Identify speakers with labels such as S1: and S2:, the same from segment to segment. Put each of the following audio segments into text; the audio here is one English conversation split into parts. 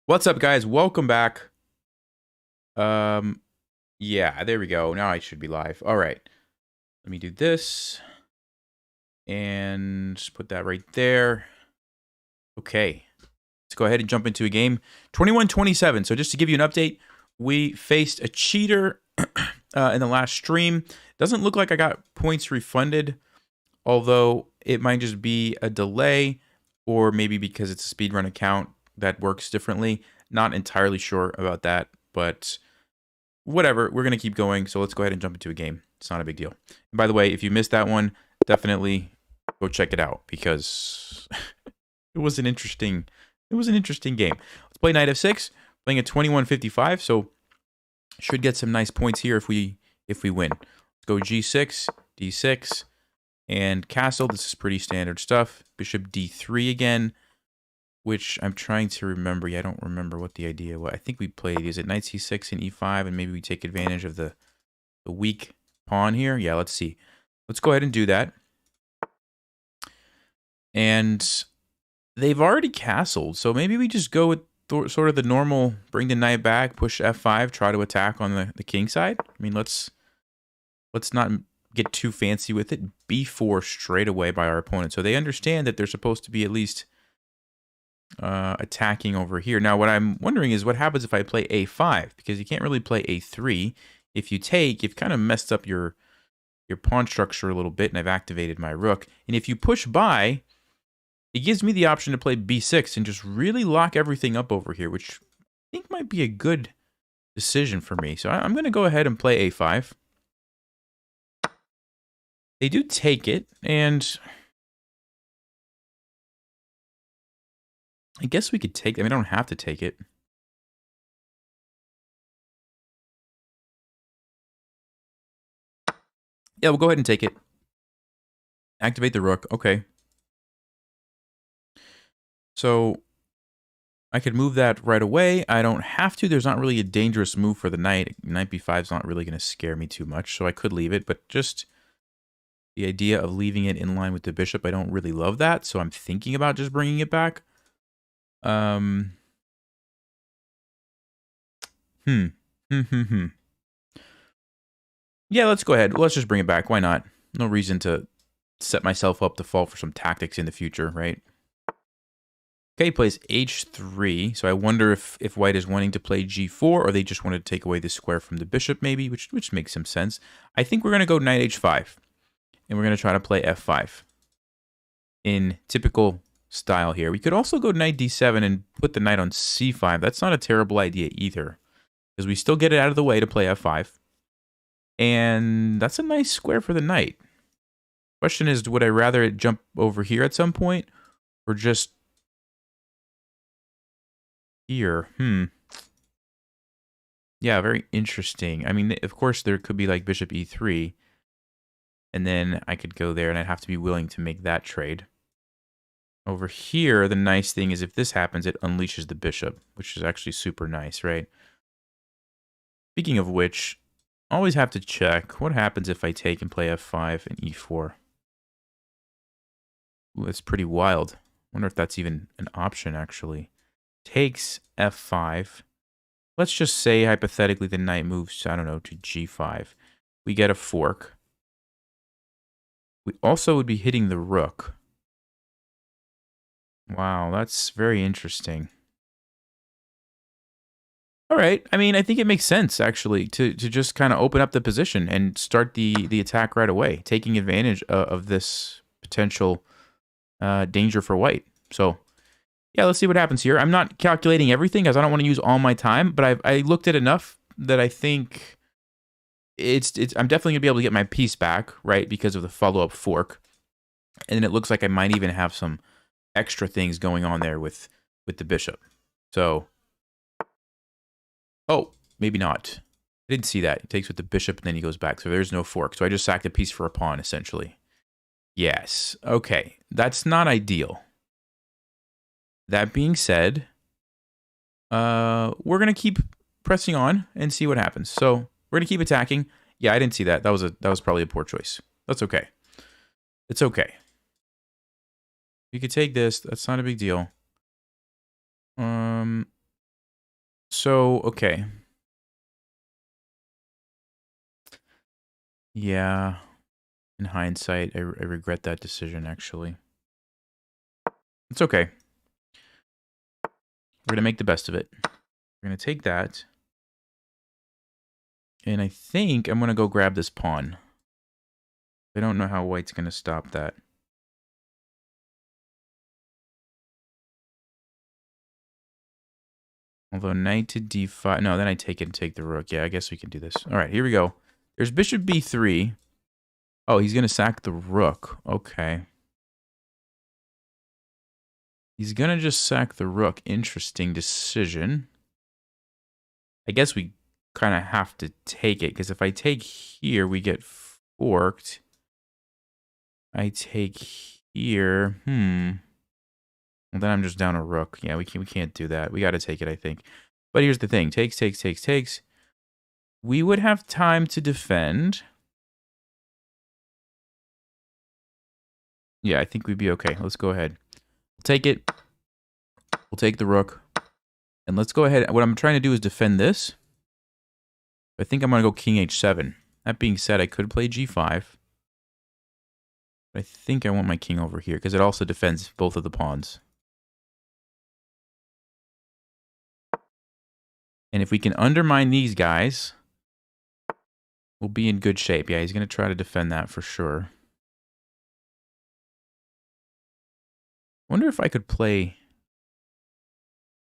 S1: What's up, guys? Welcome back. Um, yeah, there we go. Now I should be live. All right. Let me do this and just put that right there. Okay. Let's go ahead and jump into a game. 21-27. So just to give you an update, we faced a cheater in the last stream. Doesn't look like I got points refunded, although it might just be a delay or maybe because it's a speedrun account that works differently. Not entirely sure about that, but whatever, we're going to keep going. So let's go ahead and jump into a game. It's not a big deal. And by the way, if you missed that one, definitely go check it out because it was an interesting game. Let's play Knight f6, playing at 21-55, so should get some nice points here if we win. Let's go g6, d6, and castle. This is pretty standard stuff. Bishop d3 again, which I'm trying to remember. Yeah, I don't remember what the idea was. I think we played, is it knight c6 and e5, and maybe we take advantage of the weak pawn here? Yeah, let's see. Let's go ahead and do that. And they've already castled, so maybe we just go with sort of the normal, bring the knight back, push f5, try to attack on the king side. I mean, let's not get too fancy with it. b4 straight away by our opponent. So they understand that they're supposed to be at least attacking over here. Now, what I'm wondering is what happens if I play a5, because you can't really play a3. If you take, you've kind of messed up your pawn structure a little bit, and I've activated my rook. And if you push by, it gives me the option to play b6 and just really lock everything up over here, which I think might be a good decision for me. So I'm going to go ahead and play a5. They do take it, and I guess we could take it. I mean, I don't have to take it. Yeah, we'll go ahead and take it. Activate the rook. Okay. So I could move that right away. I don't have to. There's not really a dangerous move for the knight. Knight b5 is not really going to scare me too much, so I could leave it. But just the idea of leaving it in line with the bishop, I don't really love that. So I'm thinking about just bringing it back. Yeah, let's go ahead. Let's just bring it back. Why not? No reason to set myself up to fall for some tactics in the future, right? Okay, he plays h3. So I wonder if white is wanting to play g4, or they just wanted to take away the square from the bishop, maybe, which makes some sense. I think we're going to go knight h5, and we're going to try to play f5 in typical style here. We could also go knight d7 and put the knight on c5. That's not a terrible idea either, because we still get it out of the way to play f5. And that's a nice square for the knight. Question is, would I rather it jump over here at some point, or just here? Yeah, very interesting. I mean, of course, there could be like bishop e3, and then I could go there, and I'd have to be willing to make that trade. Over here, the nice thing is if this happens, it unleashes the bishop, which is actually super nice, right? Speaking of which, always have to check what happens if I take and play f5 and e4. Ooh, that's pretty wild. Wonder if that's even an option, actually. Takes f5. Let's just say, hypothetically, the knight moves, I don't know, to g5. We get a fork. We also would be hitting the rook. Wow, that's very interesting. All right. I mean, I think it makes sense, actually, to just kind of open up the position and start the attack right away, taking advantage of this potential danger for white. So, yeah, let's see what happens here. I'm not calculating everything, as I don't want to use all my time, but I looked at enough that I think I'm definitely going to be able to get my piece back, right, because of the follow-up fork. And then it looks like I might even have some extra things going on there with the bishop. So, oh, maybe not. I didn't see that. He takes with the bishop, and then he goes back. So there's no fork. So I just sacked a piece for a pawn, essentially. Yes. Okay. That's not ideal. That being said, we're going to keep pressing on and see what happens. So we're going to keep attacking. Yeah, I didn't see that. That was probably a poor choice. That's okay. It's okay. You could take this. That's not a big deal. So, okay. Yeah. In hindsight, I regret that decision, actually. It's okay. We're going to make the best of it. We're going to take that. And I think I'm going to go grab this pawn. I don't know how white's going to stop that. Although knight to d5... No, then I take it and take the rook. Yeah, I guess we can do this. All right, here we go. There's bishop b3. Oh, he's going to sack the rook. Okay. He's going to just sack the rook. Interesting decision. I guess we kind of have to take it, because if I take here, we get forked. I take here. Well, then I'm just down a rook. Yeah, we can't do that. We got to take it, I think. But here's the thing. Takes. We would have time to defend. Yeah, I think we'd be okay. Let's go ahead. We'll take it. We'll take the rook. And let's go ahead. What I'm trying to do is defend this. I think I'm going to go king h7. That being said, I could play g5. I think I want my king over here, because it also defends both of the pawns. And if we can undermine these guys, we'll be in good shape. Yeah, he's going to try to defend that for sure. Wonder if I could play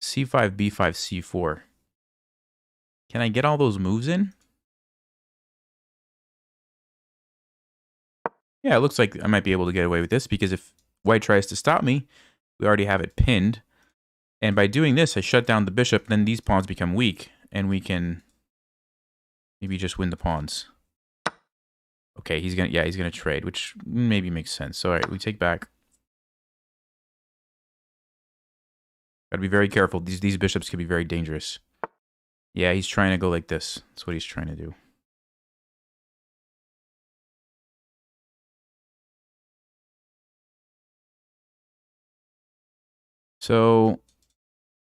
S1: c5, b5, c4. Can I get all those moves in? Yeah, it looks like I might be able to get away with this, because if white tries to stop me, we already have it pinned. And by doing this, I shut down the bishop, then these pawns become weak, and we can maybe just win the pawns. Okay, he's gonna trade, which maybe makes sense. All right, we take back. Gotta be very careful. These bishops can be very dangerous. Yeah, he's trying to go like this. That's what he's trying to do. So,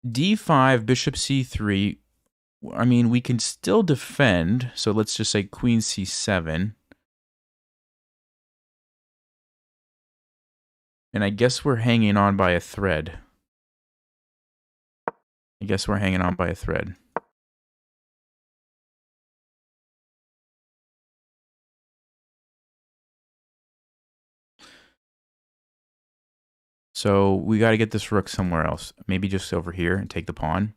S1: d5, bishop c3. I mean, we can still defend. So let's just say queen c7. And I guess we're hanging on by a thread. So we got to get this rook somewhere else. Maybe just over here and take the pawn.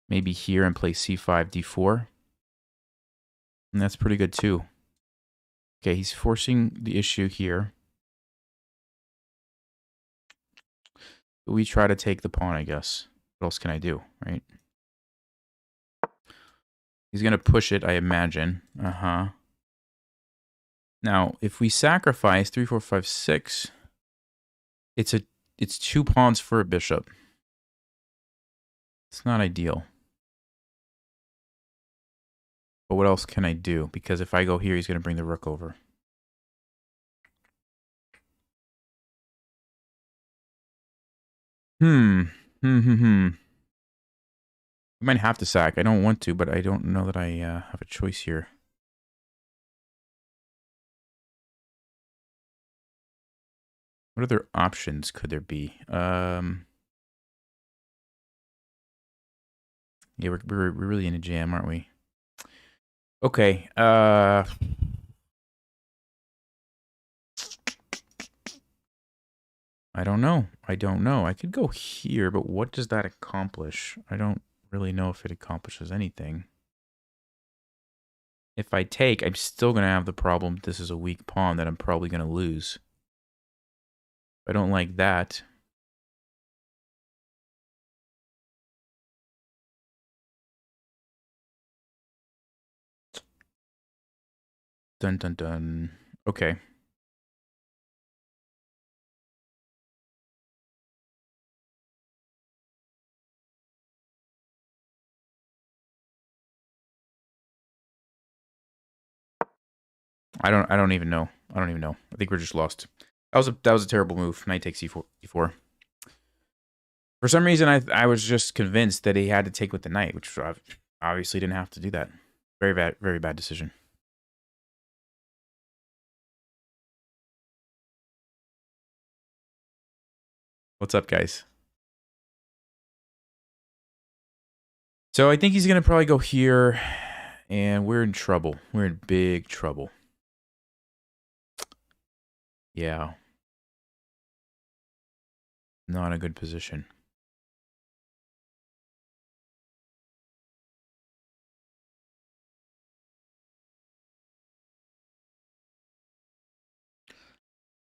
S1: Maybe here and play c5, d4. And that's pretty good too. Okay, he's forcing the issue here. We try to take the pawn, I guess. What else can I do, right? He's going to push it, I imagine. Now, if we sacrifice 3, 4, 5, 6, it's 2 pawns for a bishop. It's not ideal. But what else can I do? Because if I go here, he's going to bring the rook over. We might have to sack. I don't want to, but I don't know that I have a choice here. What other options could there be? Yeah, we're really in a jam, aren't we? Okay. I don't know. I could go here, but what does that accomplish? I don't really know if it accomplishes anything. If I take, I'm still going to have the problem. This is a weak pawn that I'm probably going to lose. I don't like that. Dun, dun, dun. Okay. I don't even know. I think we're just lost. That was a terrible move. Knight takes e4. For some reason, I was just convinced that he had to take with the knight, which obviously didn't have to do that. Very bad decision. What's up, guys? So I think he's going to probably go here, and we're in trouble. We're in big trouble. Yeah. Not in a good position.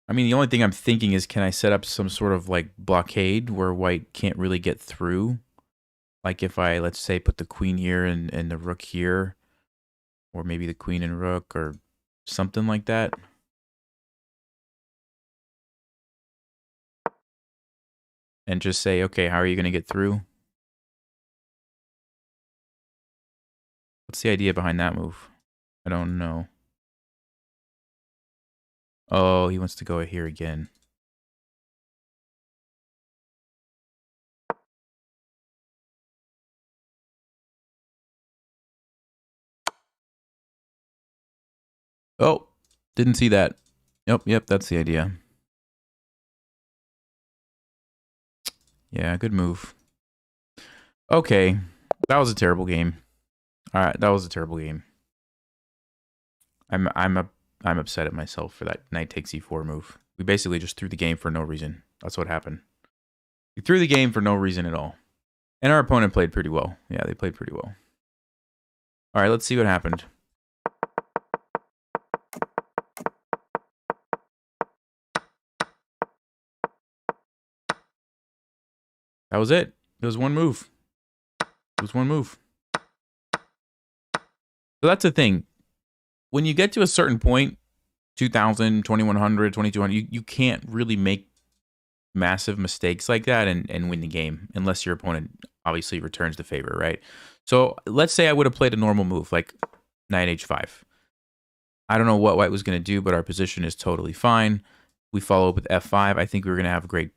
S1: I mean, the only thing I'm thinking is, can I set up some sort of like blockade where white can't really get through? Like if I, let's say, put the queen here and the rook here, or maybe the queen and rook or something like that. And just say, okay, how are you going to get through? What's the idea behind that move? I don't know. Oh, he wants to go here again. Oh, didn't see that. Yep, that's the idea. Yeah, good move. Okay, that was a terrible game. All right, that was a terrible game. I'm upset at myself for that knight takes e4 move. We basically just threw the game for no reason. That's what happened. We threw the game for no reason at all. And our opponent played pretty well. Yeah, they played pretty well. All right, let's see what happened. That was it. It was one move. It was one move. So that's the thing. When you get to a certain point, 2000, 2100, 2200, you can't really make massive mistakes like that and win the game unless your opponent obviously returns the favor, right? So let's say I would have played a normal move like knight h5. I don't know what white was going to do, but our position is totally fine. We follow up with f5. I think we were going to have a great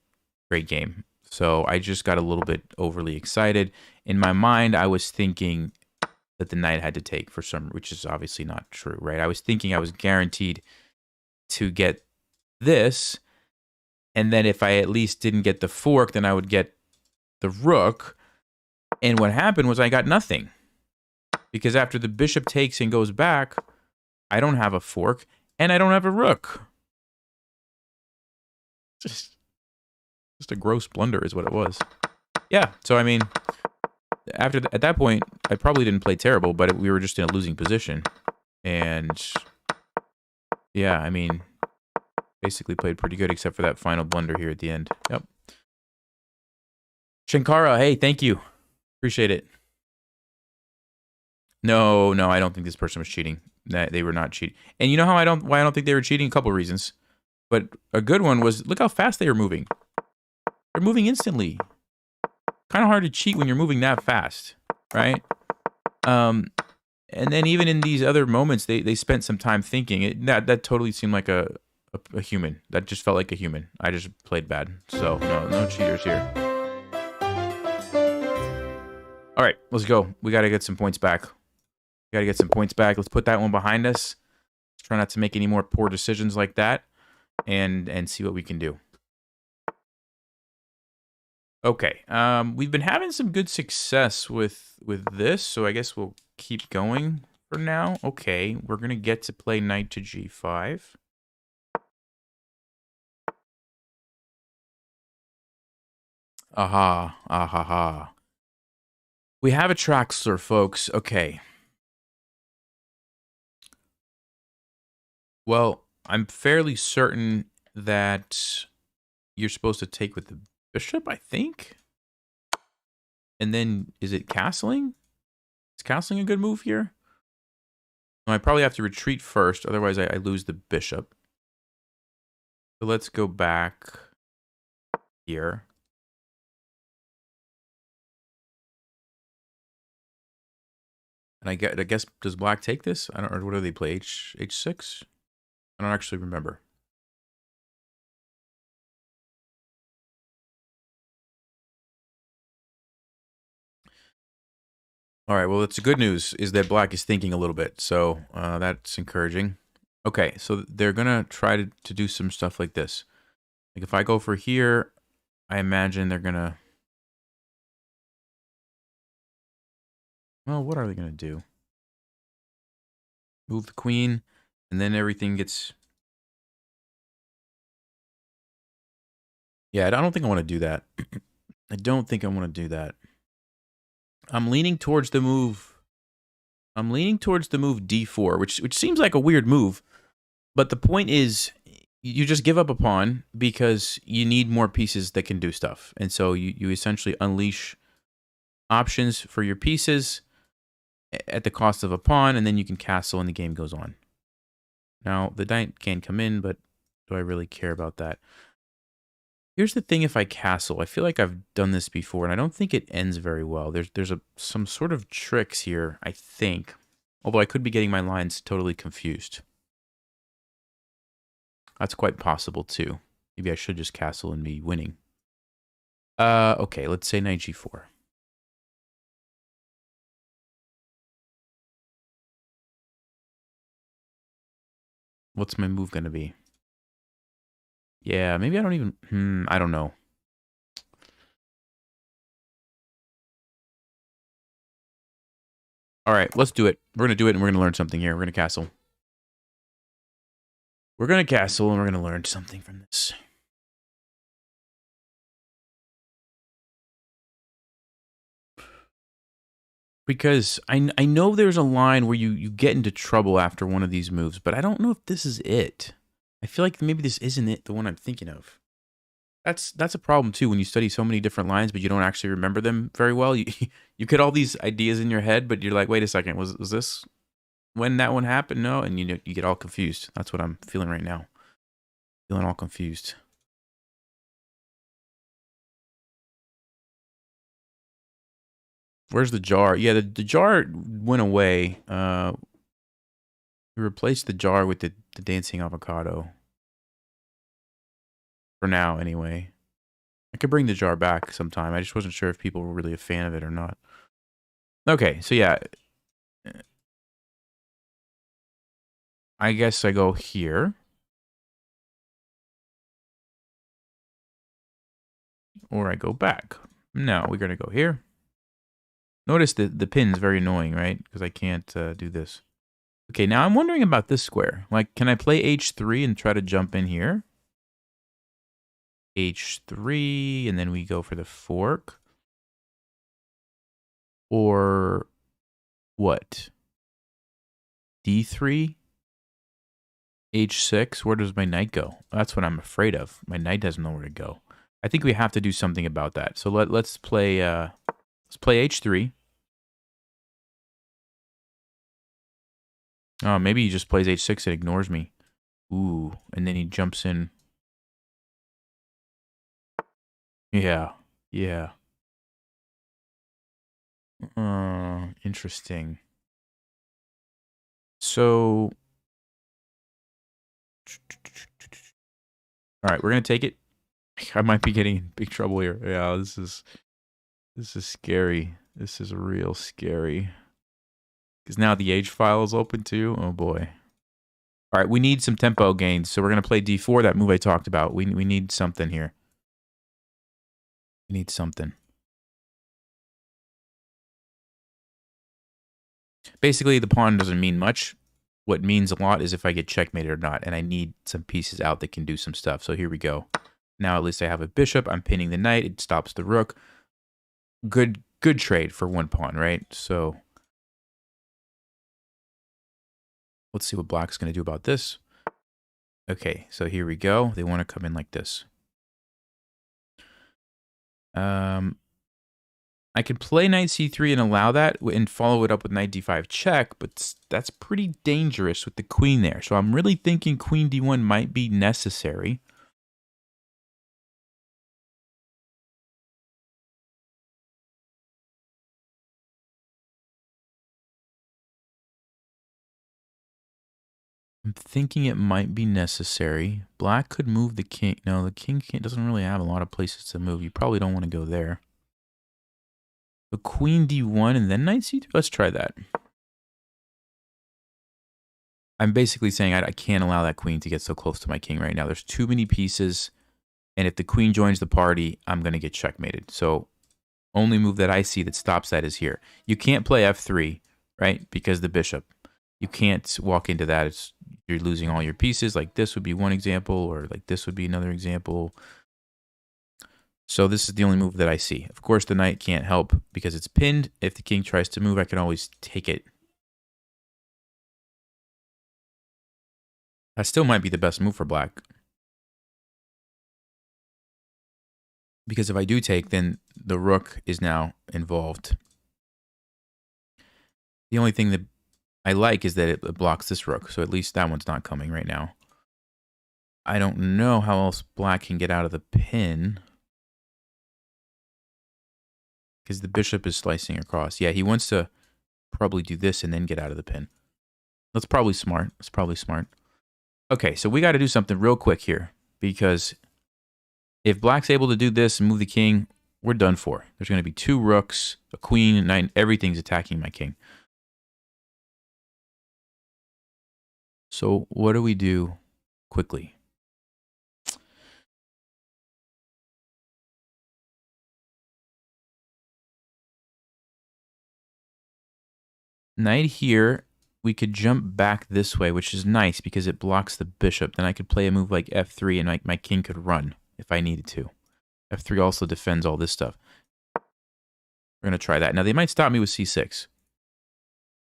S1: game. So I just got a little bit overly excited. In my mind, I was thinking that the knight had to take for some, which is obviously not true, right? I was thinking I was guaranteed to get this, and then if I at least didn't get the fork, then I would get the rook. And what happened was I got nothing. Because after the bishop takes and goes back, I don't have a fork, and I don't have a rook. Just a gross blunder is what it was. Yeah, so I mean, at that point, I probably didn't play terrible, but we were just in a losing position. And yeah, I mean, basically played pretty good except for that final blunder here at the end. Yep. Shankara, hey, thank you. Appreciate it. No, I don't think this person was cheating. They were not cheating. And you know how why I don't think they were cheating? A couple of reasons. But a good one was, look how fast they were moving. They're moving instantly. Kind of hard to cheat when you're moving that fast, right? And then even in these other moments, they spent some time thinking. That totally seemed like a human. That just felt like a human. I just played bad. So no cheaters here. All right, let's go. We got to get some points back. Let's put that one behind us. Try not to make any more poor decisions like that, and see what we can do. Okay, we've been having some good success with this, so I guess we'll keep going for now. Okay, we're gonna get to play knight to g5. Aha. We have a Traxler, folks. Okay. Well, I'm fairly certain that you're supposed to take with the bishop, I think. And then, is it castling? Is castling a good move here? No, I probably have to retreat first, otherwise I lose the bishop. So let's go back here. And I guess, does black take this? I don't know, what do they play? H6? I don't actually remember. All right, well, it's good news is that black is thinking a little bit, so that's encouraging. Okay, so they're going to try to do some stuff like this. Like if I go for here, I imagine they're going to... Well, what are they going to do? Move the queen, and then everything gets... Yeah, I don't think I want to do that. I don't think I want to do that. I'm leaning towards the move... I'm leaning towards the move d4, which seems like a weird move. But the point is, you just give up a pawn because you need more pieces that can do stuff. And so you essentially unleash options for your pieces at the cost of a pawn, and then you can castle and the game goes on. Now, the knight can come in, but do I really care about that? Here's the thing, if I castle, I feel like I've done this before, and I don't think it ends very well. There's some sort of tricks here, I think. Although I could be getting my lines totally confused. That's quite possible, too. Maybe I should just castle and be winning. Okay, let's say knight g4. What's my move going to be? Yeah, maybe I don't even... I don't know. All right, let's do it. We're going to do it, and we're going to learn something here. We're going to castle. We're going to castle, and we're going to learn something from this. Because I know there's a line where you get into trouble after one of these moves, but I don't know if this is it. I feel like maybe this isn't it, the one I'm thinking of. That's a problem, too, when you study so many different lines, but you don't actually remember them very well. You get all these ideas in your head, but you're like, wait a second, was this when that one happened? No, and you get all confused. That's what I'm feeling right now. Feeling all confused. Where's the jar? Yeah, the jar went away. We replaced the jar with the dancing avocado. For now, anyway. I could bring the jar back sometime. I just wasn't sure if people were really a fan of it or not. Okay, so yeah. I guess I go here. Or I go back. No, we're going to go here. Notice the pin's very annoying, right? Because I can't do this. Okay, now I'm wondering about this square. Like, can I play h3 and try to jump in here? h3, and then we go for the fork. Or what? d3? h6? Where does my knight go? That's what I'm afraid of. My knight doesn't know where to go. I think we have to do something about that. So let's play h3. Oh, maybe he just plays h6 and ignores me. Ooh, and then he jumps in. Yeah, yeah. Interesting. So, all right, we're gonna take it. I might be getting in big trouble here. Yeah, this is scary. This is real scary. Because now the H file is open too. Oh boy. All right, we need some tempo gains, so we're gonna play D4, that move I talked about. We need something here. We need something. Basically, the pawn doesn't mean much. What means a lot is if I get checkmated or not, and I need some pieces out that can do some stuff. So here we go. Now at least I have a bishop. I'm pinning the knight. It stops the rook. Good trade for one pawn, right? So let's see what black's going to do about this. Okay, so here we go. They want to come in like this. I could play knight c3 and allow that and follow it up with knight d5 check, but that's pretty dangerous with the queen there. So I'm really thinking queen d1 might be necessary. I'm thinking it might be necessary. Black could move the king. No, the king doesn't really have a lot of places to move. You probably don't want to go there. The queen d1 and then knight c2? Let's try that. I'm basically saying I can't allow that queen to get so close to my king right now. There's too many pieces, and if the queen joins the party, I'm going to get checkmated. So only move that I see that stops that is here. You can't play f3, right? Because the bishop. You can't walk into that. You're losing all your pieces. Like this would be one example, or like this would be another example. So this is the only move that I see. Of course, the knight can't help because it's pinned. If the king tries to move, I can always take it. That still might be the best move for black. Because if I do take, then the rook is now involved. The only thing that I like is that it blocks this rook, so at least that one's not coming right now. I don't know how else black can get out of the pin. Because the bishop is slicing across. Yeah, he wants to probably do this and then get out of the pin. That's probably smart. That's probably smart. Okay, so we got to do something real quick here. Because if black's able to do this and move the king, we're done for. There's going to be 2 rooks, a queen, a knight. Everything's attacking my king. So what do we do quickly? Knight here, we could jump back this way, which is nice because it blocks the bishop. Then I could play a move like f3 and my king could run if I needed to. f3 also defends all this stuff. We're going to try that. Now, they might stop me with c6.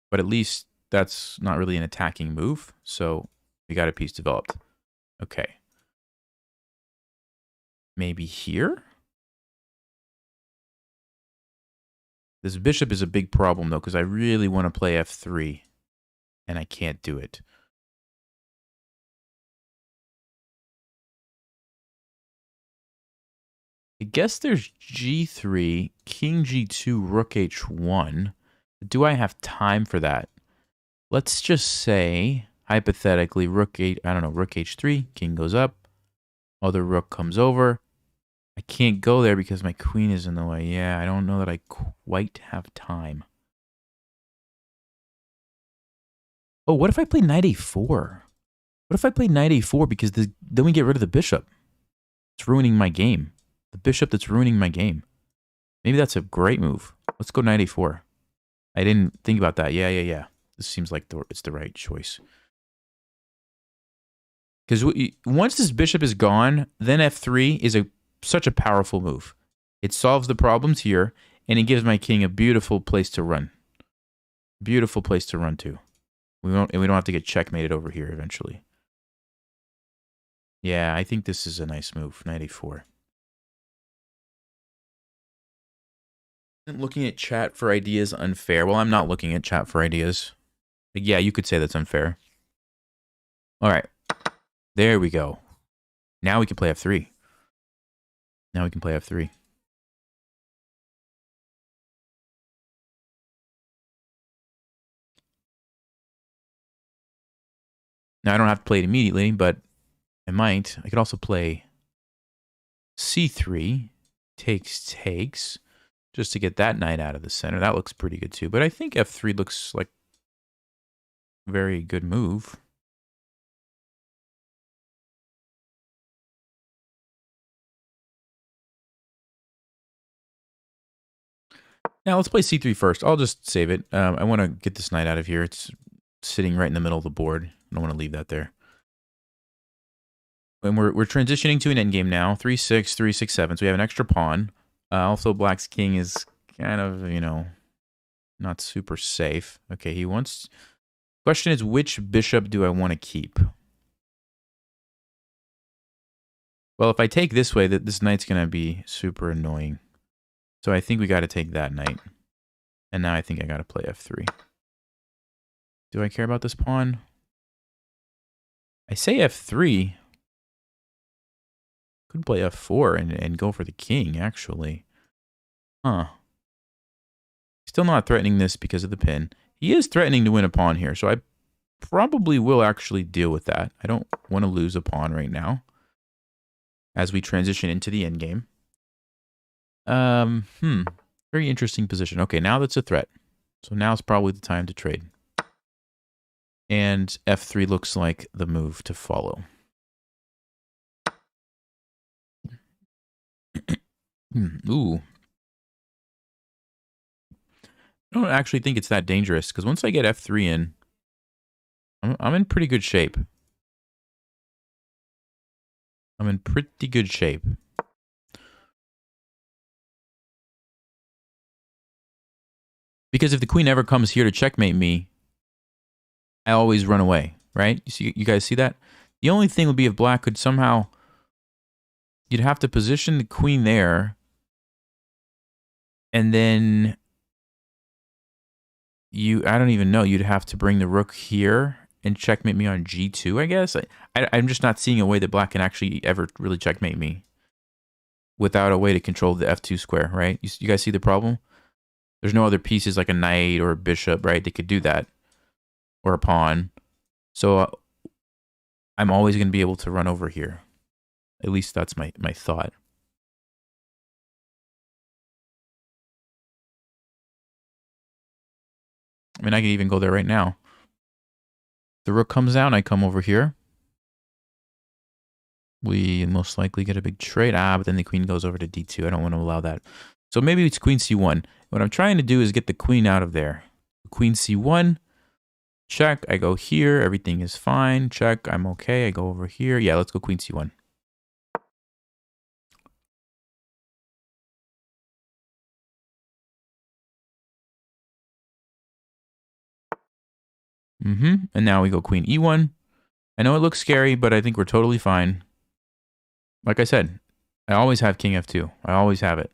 S1: But at least that's not really an attacking move. So we got a piece developed. Okay. Maybe here? This bishop is a big problem, though, because I really want to play f3. And I can't do it. I guess there's g3, king g2, rook h1. Do I have time for that? Let's just say, hypothetically, rook h3, king goes up. Other rook comes over. I can't go there because my queen is in the way. Yeah, I don't know that I quite have time. Oh, what if I play knight a4? What if I play knight a4 because then we get rid of the bishop? It's ruining my game. The bishop that's ruining my game. Maybe that's a great move. Let's go knight a4. I didn't think about that. Yeah. This seems like it's the right choice. Because once this bishop is gone, then f3 is such a powerful move. It solves the problems here, and it gives my king a beautiful place to run. Beautiful place to run to. We don't have to get checkmated over here eventually. Yeah, I think this is a nice move. Knight a4. Isn't looking at chat for ideas unfair? Well, I'm not looking at chat for ideas. But yeah, you could say that's unfair. All right. There we go. Now we can play f3. Now we can play f3. Now I don't have to play it immediately, but I might. I could also play c3. Takes. Just to get that knight out of the center. That looks pretty good too. But I think f3 looks like a very good move. Now let's play c3 first. I'll just save it. I want to get this knight out of here. It's sitting right in the middle of the board. I don't want to leave that there. And we're transitioning to an endgame now. 3-6, 3-6, 7. So we have an extra pawn. Also, black's king is kind of, not super safe. Okay, he wants... Question is, which bishop do I want to keep? Well, if I take this way, this knight's going to be super annoying. So I think we got to take that knight. And now I think I got to play f3. Do I care about this pawn? I say f3. Could play f4 and go for the king, actually. Huh. Still not threatening this because of the pin. He is threatening to win a pawn here, so I probably will actually deal with that. I don't want to lose a pawn right now as we transition into the endgame. Very interesting position. Okay, now that's a threat. So now's probably the time to trade. And f3 looks like the move to follow. Ooh. I don't actually think it's that dangerous, because once I get f3 in, I'm in pretty good shape. I'm in pretty good shape. Because if the queen ever comes here to checkmate me, I always run away, right? You guys see that? The only thing would be if black could somehow... You'd have to position the queen there, and then I don't even know, you'd have to bring the rook here and checkmate me on g2, I guess. I'm just not seeing a way that black can actually ever really checkmate me without a way to control the f2 square, right? You guys see the problem? There's no other pieces like a knight or a bishop, right? They could do that. Or a pawn. So I'm always going to be able to run over here. At least that's my thought. I mean, I can even go there right now. The rook comes down, I come over here. We most likely get a big trade. But then the queen goes over to d2. I don't want to allow that. So maybe it's queen c1. What I'm trying to do is get the queen out of there. Queen c1. Check. I go here. Everything is fine. Check. I'm okay. I go over here. Yeah, let's go queen c1. And now we go queen e1. I know it looks scary, but I think we're totally fine. Like I said, I always have king f2. I always have it.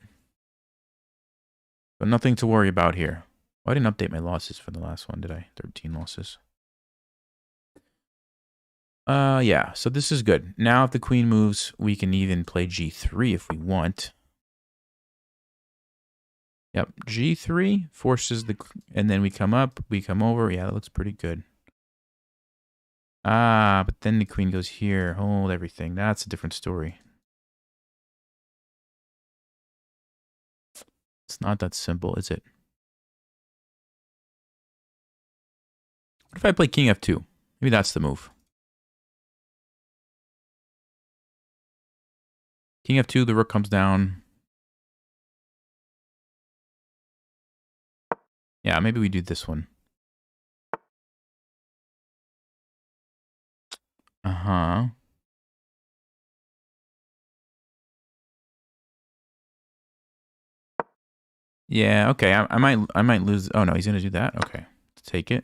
S1: But nothing to worry about here. Oh, I didn't update my losses for the last one, did I? 13 losses. Yeah, so this is good. Now if the queen moves, we can even play g3 if we want. Yep, g3 forces the... And then we come up, we come over. Yeah, that looks pretty good. But then the queen goes here. Hold everything. That's a different story. It's not that simple, is it? What if I play king f2? Maybe that's the move. King f2, the rook comes down. Yeah, maybe we do this one. Uh-huh. Yeah, okay. I might lose. Oh no, he's gonna do that. Okay, take it.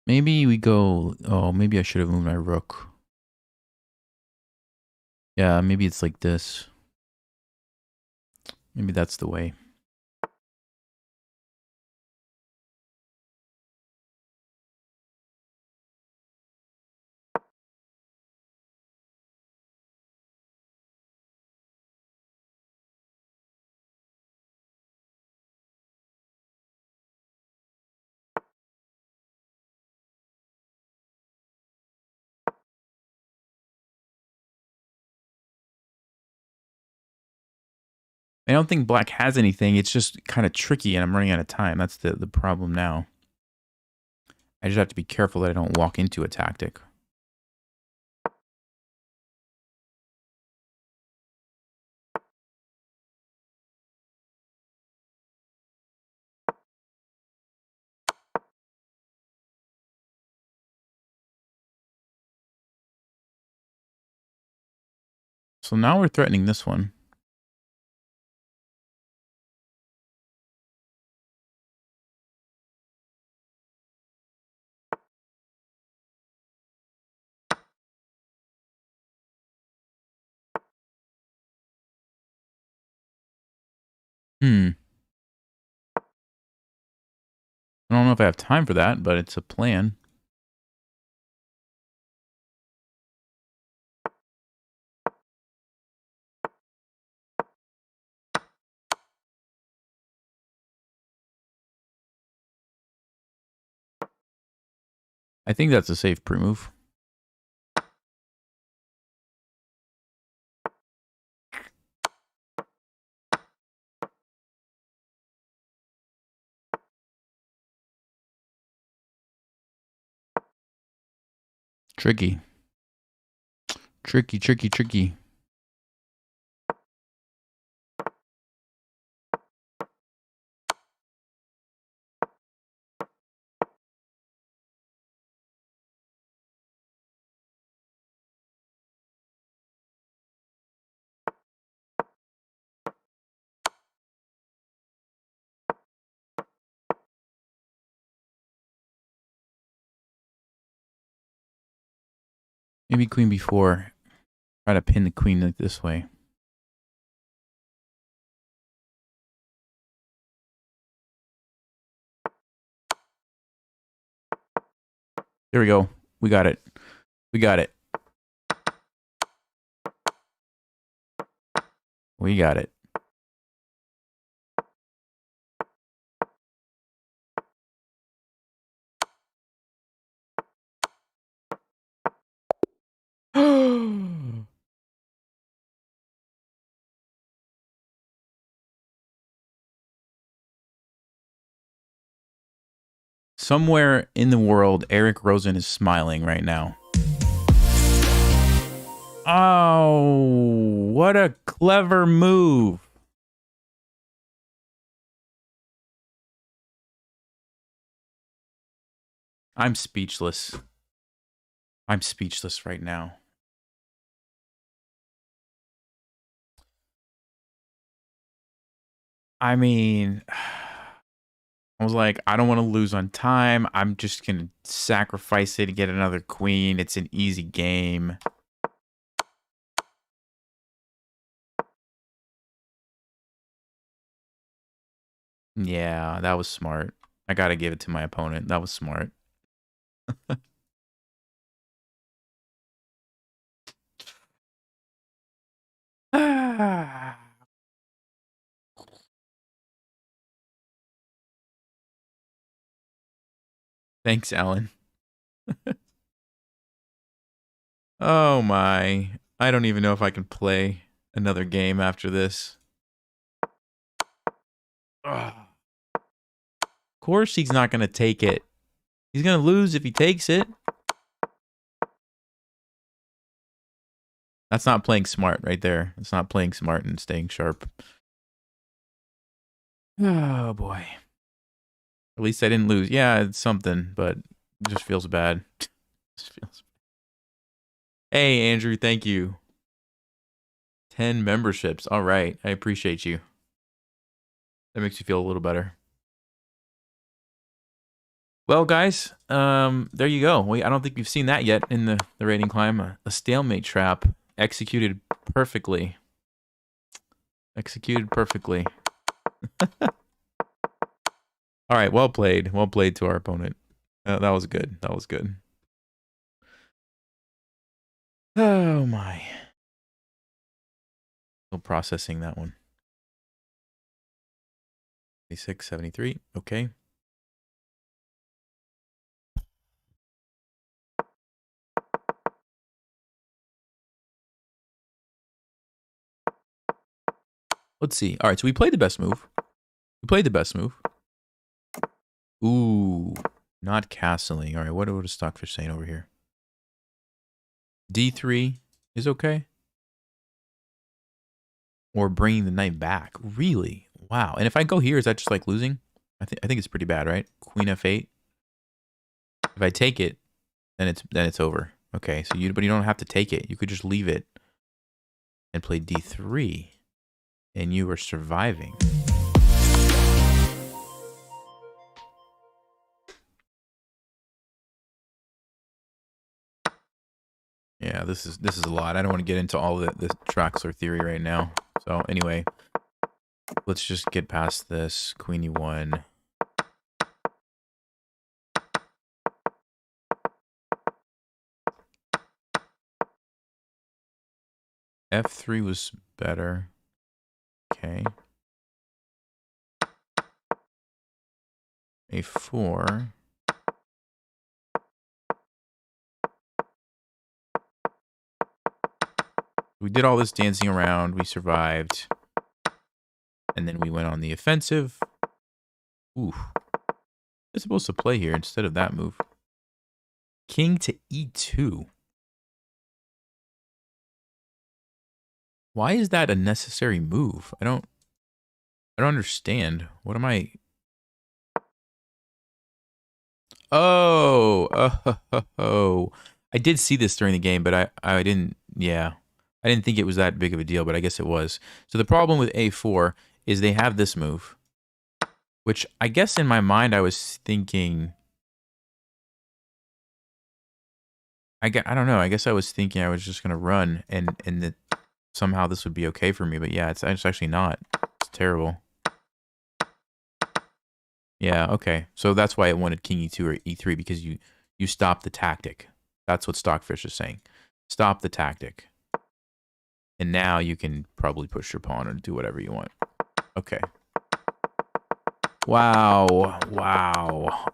S1: Maybe we go. Oh, maybe I should have moved my rook. Yeah, maybe it's like this. Maybe that's the way. I don't think black has anything. It's just kind of tricky, and I'm running out of time. That's the problem now. I just have to be careful that I don't walk into a tactic. So now we're threatening this one. I don't know if I have time for that, but it's a plan. I think that's a safe pre-move. Tricky. Tricky, tricky, tricky. Maybe queen b4. Try to pin the queen like this way. There we go. We got it. We got it. We got it. Somewhere in the world, Eric Rosen is smiling right now. Oh, what a clever move. I'm speechless. I'm speechless right now. I mean, I was like, I don't want to lose on time. I'm just going to sacrifice it to get another queen. It's an easy game. Yeah, that was smart. I got to give it to my opponent. That was smart. Thanks, Alan. Oh my. I don't even know if I can play another game after this. Ugh. Of course he's not going to take it. He's going to lose if he takes it. That's not playing smart right there. It's not playing smart and staying sharp. Oh boy. At least I didn't lose. Yeah, it's something, but it just feels bad. Just feels bad. Hey, Andrew, thank you. 10 memberships. All right. I appreciate you. That makes you feel a little better. Well, guys, there you go. I don't think you've seen that yet in the rating climb. A stalemate trap executed perfectly. Executed perfectly. All right, well played. Well played to our opponent. That was good. That was good. Oh, my. Still processing that one. 76, 73. Okay. Let's see. All right, so we played the best move. We played the best move. Ooh, not castling. All right, what is Stockfish saying over here? D3 is okay. Or bringing the knight back. Really? Wow. And if I go here, is that just like losing? I think it's pretty bad, right? Queen F8. If I take it, then it's over. Okay, so but you don't have to take it. You could just leave it and play D3, and you are surviving. Yeah, this is a lot. I don't want to get into all the Traxler theory right now. So anyway, let's just get past this. Queen E1. F3 was better. Okay. A4. We did all this dancing around. We survived. And then we went on the offensive. Ooh. It's supposed to play here instead of that move. King to e2. Why is that a necessary move? I don't understand. What am I... Oh. I did see this during the game, but I didn't... Yeah. I didn't think it was that big of a deal, but I guess it was. So the problem with a4 is they have this move, which I guess in my mind I was thinking... I don't know. I guess I was thinking I was just going to run and that somehow this would be okay for me. But yeah, it's actually not. It's terrible. Yeah, okay. So that's why it wanted king e2 or e3, because you stop the tactic. That's what Stockfish is saying. Stop the tactic. And now you can probably push your pawn or do whatever you want. Okay. Wow.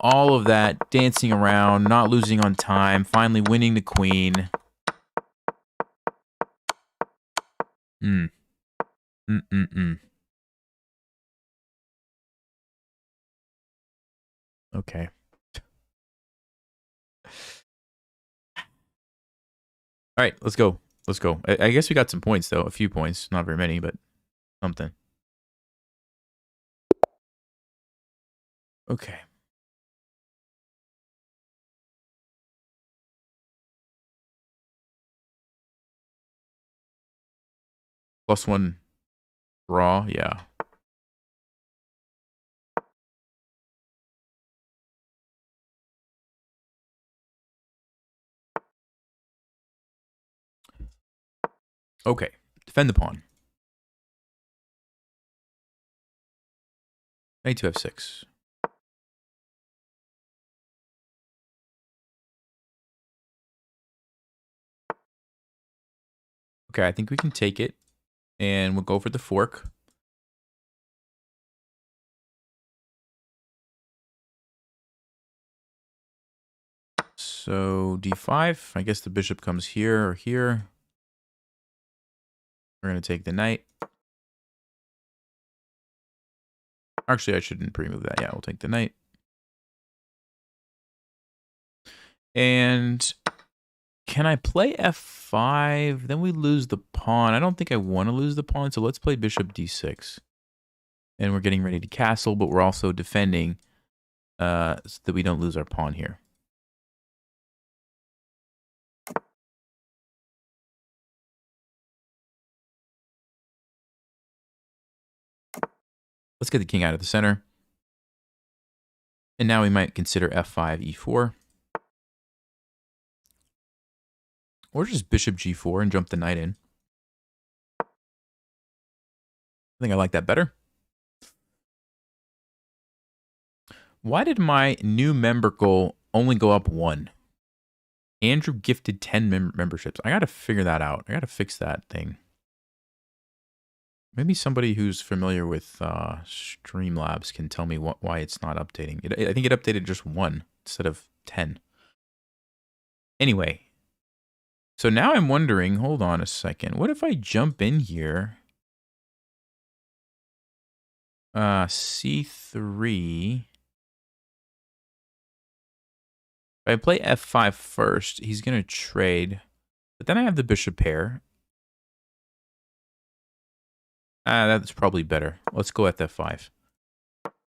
S1: All of that dancing around, not losing on time, finally winning the queen. Okay. All right, let's go. Let's go. I guess we got some points, though. A few points. Not very many, but something. Okay. +1 draw, yeah. Okay. Defend the pawn. Knight to f6. Okay, I think we can take it. And we'll go for the fork. So d5. I guess the bishop comes here or here. We're going to take the knight. Actually, I shouldn't pre-move that. Yeah, we'll take the knight. And can I play f5? Then we lose the pawn. I don't think I want to lose the pawn, so let's play bishop d6. And we're getting ready to castle, but we're also defending so that we don't lose our pawn here. Let's get the king out of the center. And now we might consider f5, e4. Or just bishop g4 and jump the knight in. I think I like that better. Why did my new member goal only go up 1? Andrew gifted 10 memberships. I got to figure that out. I got to fix that thing. Maybe somebody who's familiar with Streamlabs can tell me why it's not updating. I think it updated just 1 instead of 10. Anyway, so now I'm wondering, hold on a second. What if I jump in here? C3. If I play f5 first, he's going to trade. But then I have the bishop pair. That's probably better. Let's go at f5.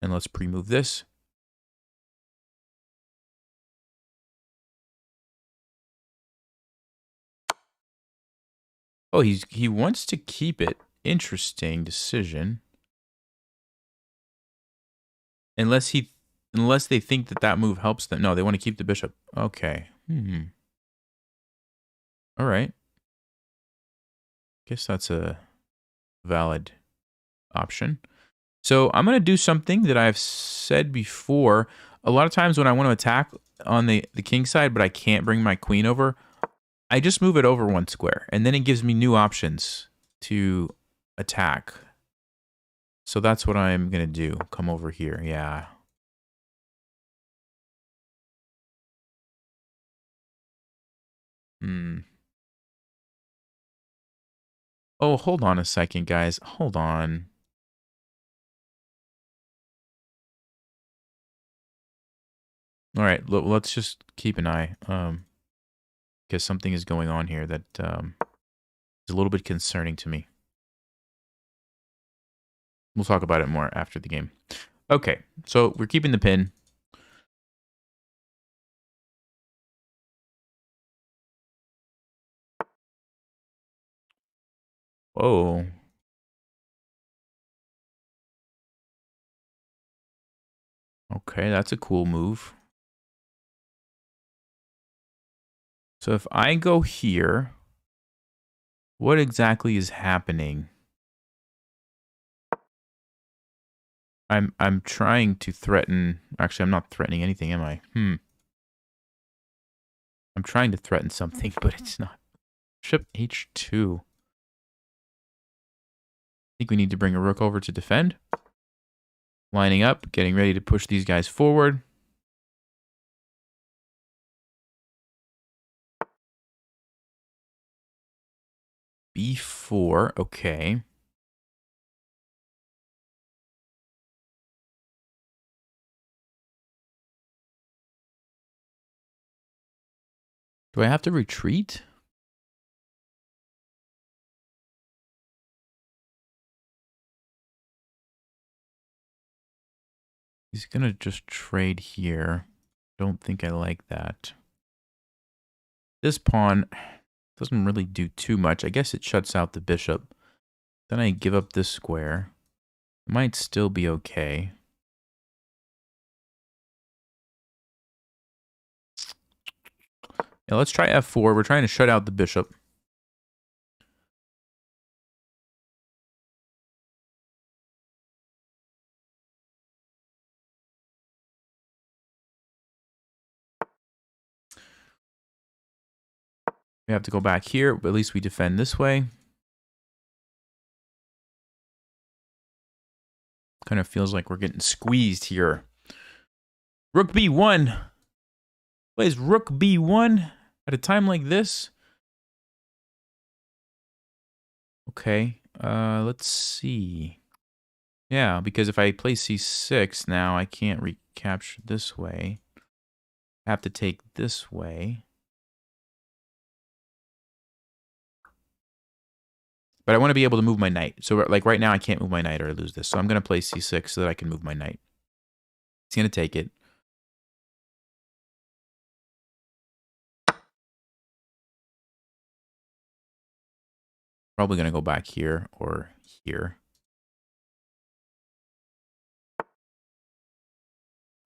S1: And let's pre-move this. Oh, he wants to keep it. Interesting decision. Unless they think that move helps them. No, they want to keep the bishop. Okay. All right. Guess that's a valid option. So I'm going to do something that I've said before. A lot of times when I want to attack on the king side, but I can't bring my queen over, I just move it over 1 square. And then it gives me new options to attack. So that's what I'm going to do. Come over here. Yeah. Oh, hold on a second, guys. Hold on. All right, let's just keep an eye, because something is going on here that is a little bit concerning to me. We'll talk about it more after the game. Okay, so we're keeping the pin. Whoa. Okay, that's a cool move. So if I go here, what exactly is happening? I'm trying to threaten. Actually, I'm not threatening anything, am I? I'm trying to threaten something, but it's not. Ship H2. I think we need to bring a rook over to defend. Lining up, getting ready to push these guys forward. B4, okay. Do I have to retreat? He's gonna just trade here. Don't think I like that. This pawn doesn't really do too much. I guess it shuts out the bishop. Then I give up this square. Might still be okay. Yeah, let's try F4. We're trying to shut out the bishop. We have to go back here, but at least we defend this way. Kind of feels like we're getting squeezed here. Rook B1. Plays Rook B1 at a time like this. Okay, let's see. Yeah, because if I play C6 now, I can't recapture this way. I have to take this way. But I want to be able to move my knight. So like right now, I can't move my knight or I lose this. So I'm going to play C6 so that I can move my knight. He's going to take it. Probably going to go back here or here.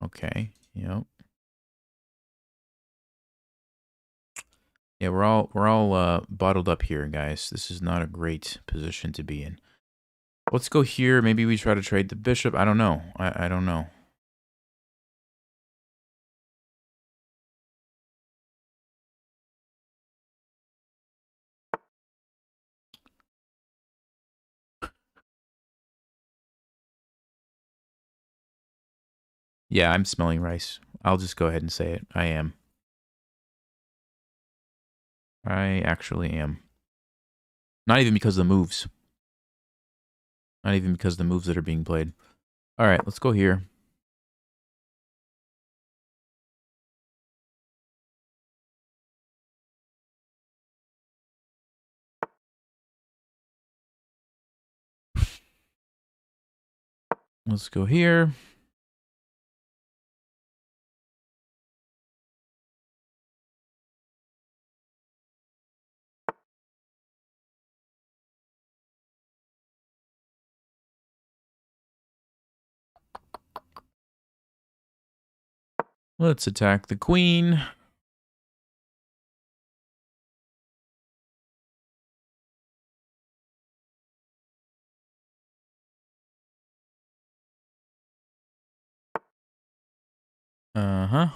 S1: Okay, yep. Yeah, we're all bottled up here, guys. This is not a great position to be in. Let's go here. Maybe we try to trade the bishop. I don't know. I don't know. Yeah, I'm smelling rice. I'll just go ahead and say it. I am. I actually am. Not even because of the moves. Not even because of the moves that are being played. All right, let's go here. Let's go here. Let's attack the queen. Uh-huh.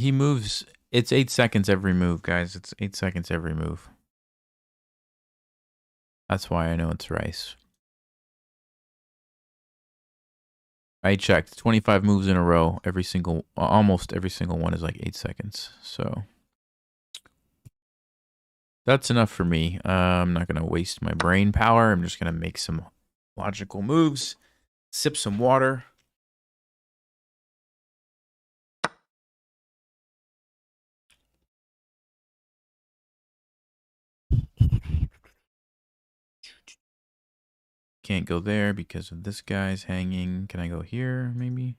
S1: He moves. It's 8 seconds every move, guys. It's 8 seconds every move. That's why I know it's rice. I checked 25 moves in a row. Almost every single one is like 8 seconds. So that's enough for me. I'm not going to waste my brain power. I'm just going to make some logical moves, sip some water. Can't go there because of this guy's hanging. Can I go here, maybe?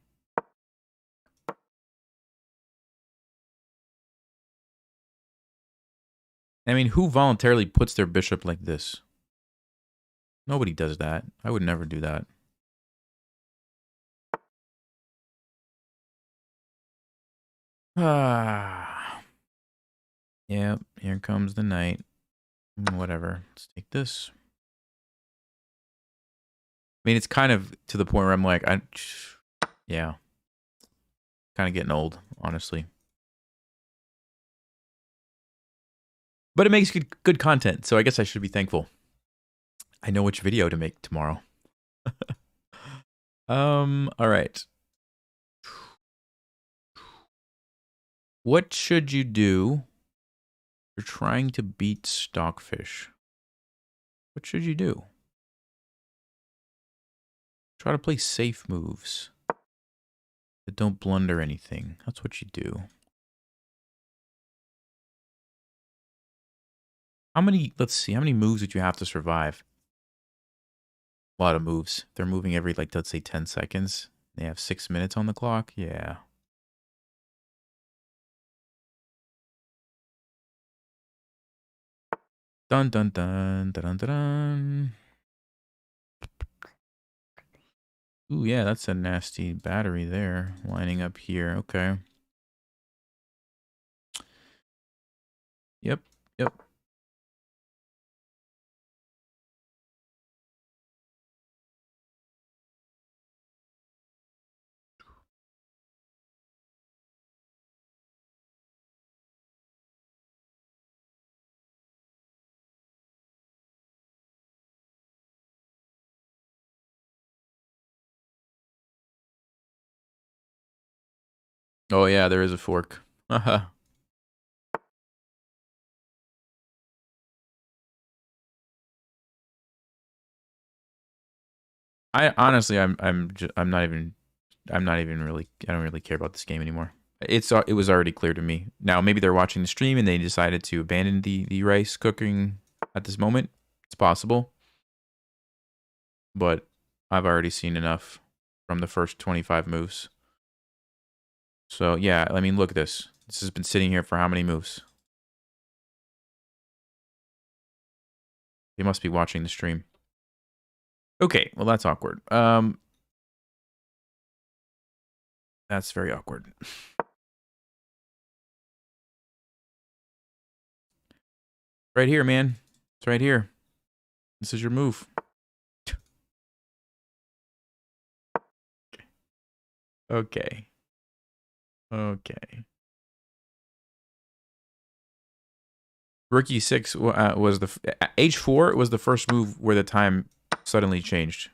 S1: I mean, who voluntarily puts their bishop like this? Nobody does that. I would never do that. Ah. Yep, here comes the knight. Whatever. Let's take this. I mean, it's kind of to the point where I'm like, yeah. Kind of getting old, honestly. But it makes good content, so I guess I should be thankful. I know which video to make tomorrow. All right. What should you do if you're trying to beat Stockfish? What should you do? Try to play safe moves that don't blunder anything. That's what you do. Let's see, how many moves would you have to survive? A lot of moves. They're moving every, like, let's say 10 seconds. They have 6 minutes on the clock. Yeah. Dun dun dun dun dun dun. Ooh, yeah, that's a nasty battery there, lining up here. Okay. Yep, yep. Oh, yeah, there is a fork. Haha. I honestly, I'm not even really, I don't really care about this game anymore. It was already clear to me. Now maybe they're watching the stream and they decided to abandon the rice cooking at this moment. It's possible, but I've already seen enough from the first 25 moves. So yeah, I mean, look at this. This has been sitting here for how many moves? They must be watching the stream. Okay, well that's awkward. That's very awkward. Right here, man. It's right here. This is your move. Okay. Okay. Rookie 6 was H4 was the first move where the time suddenly changed.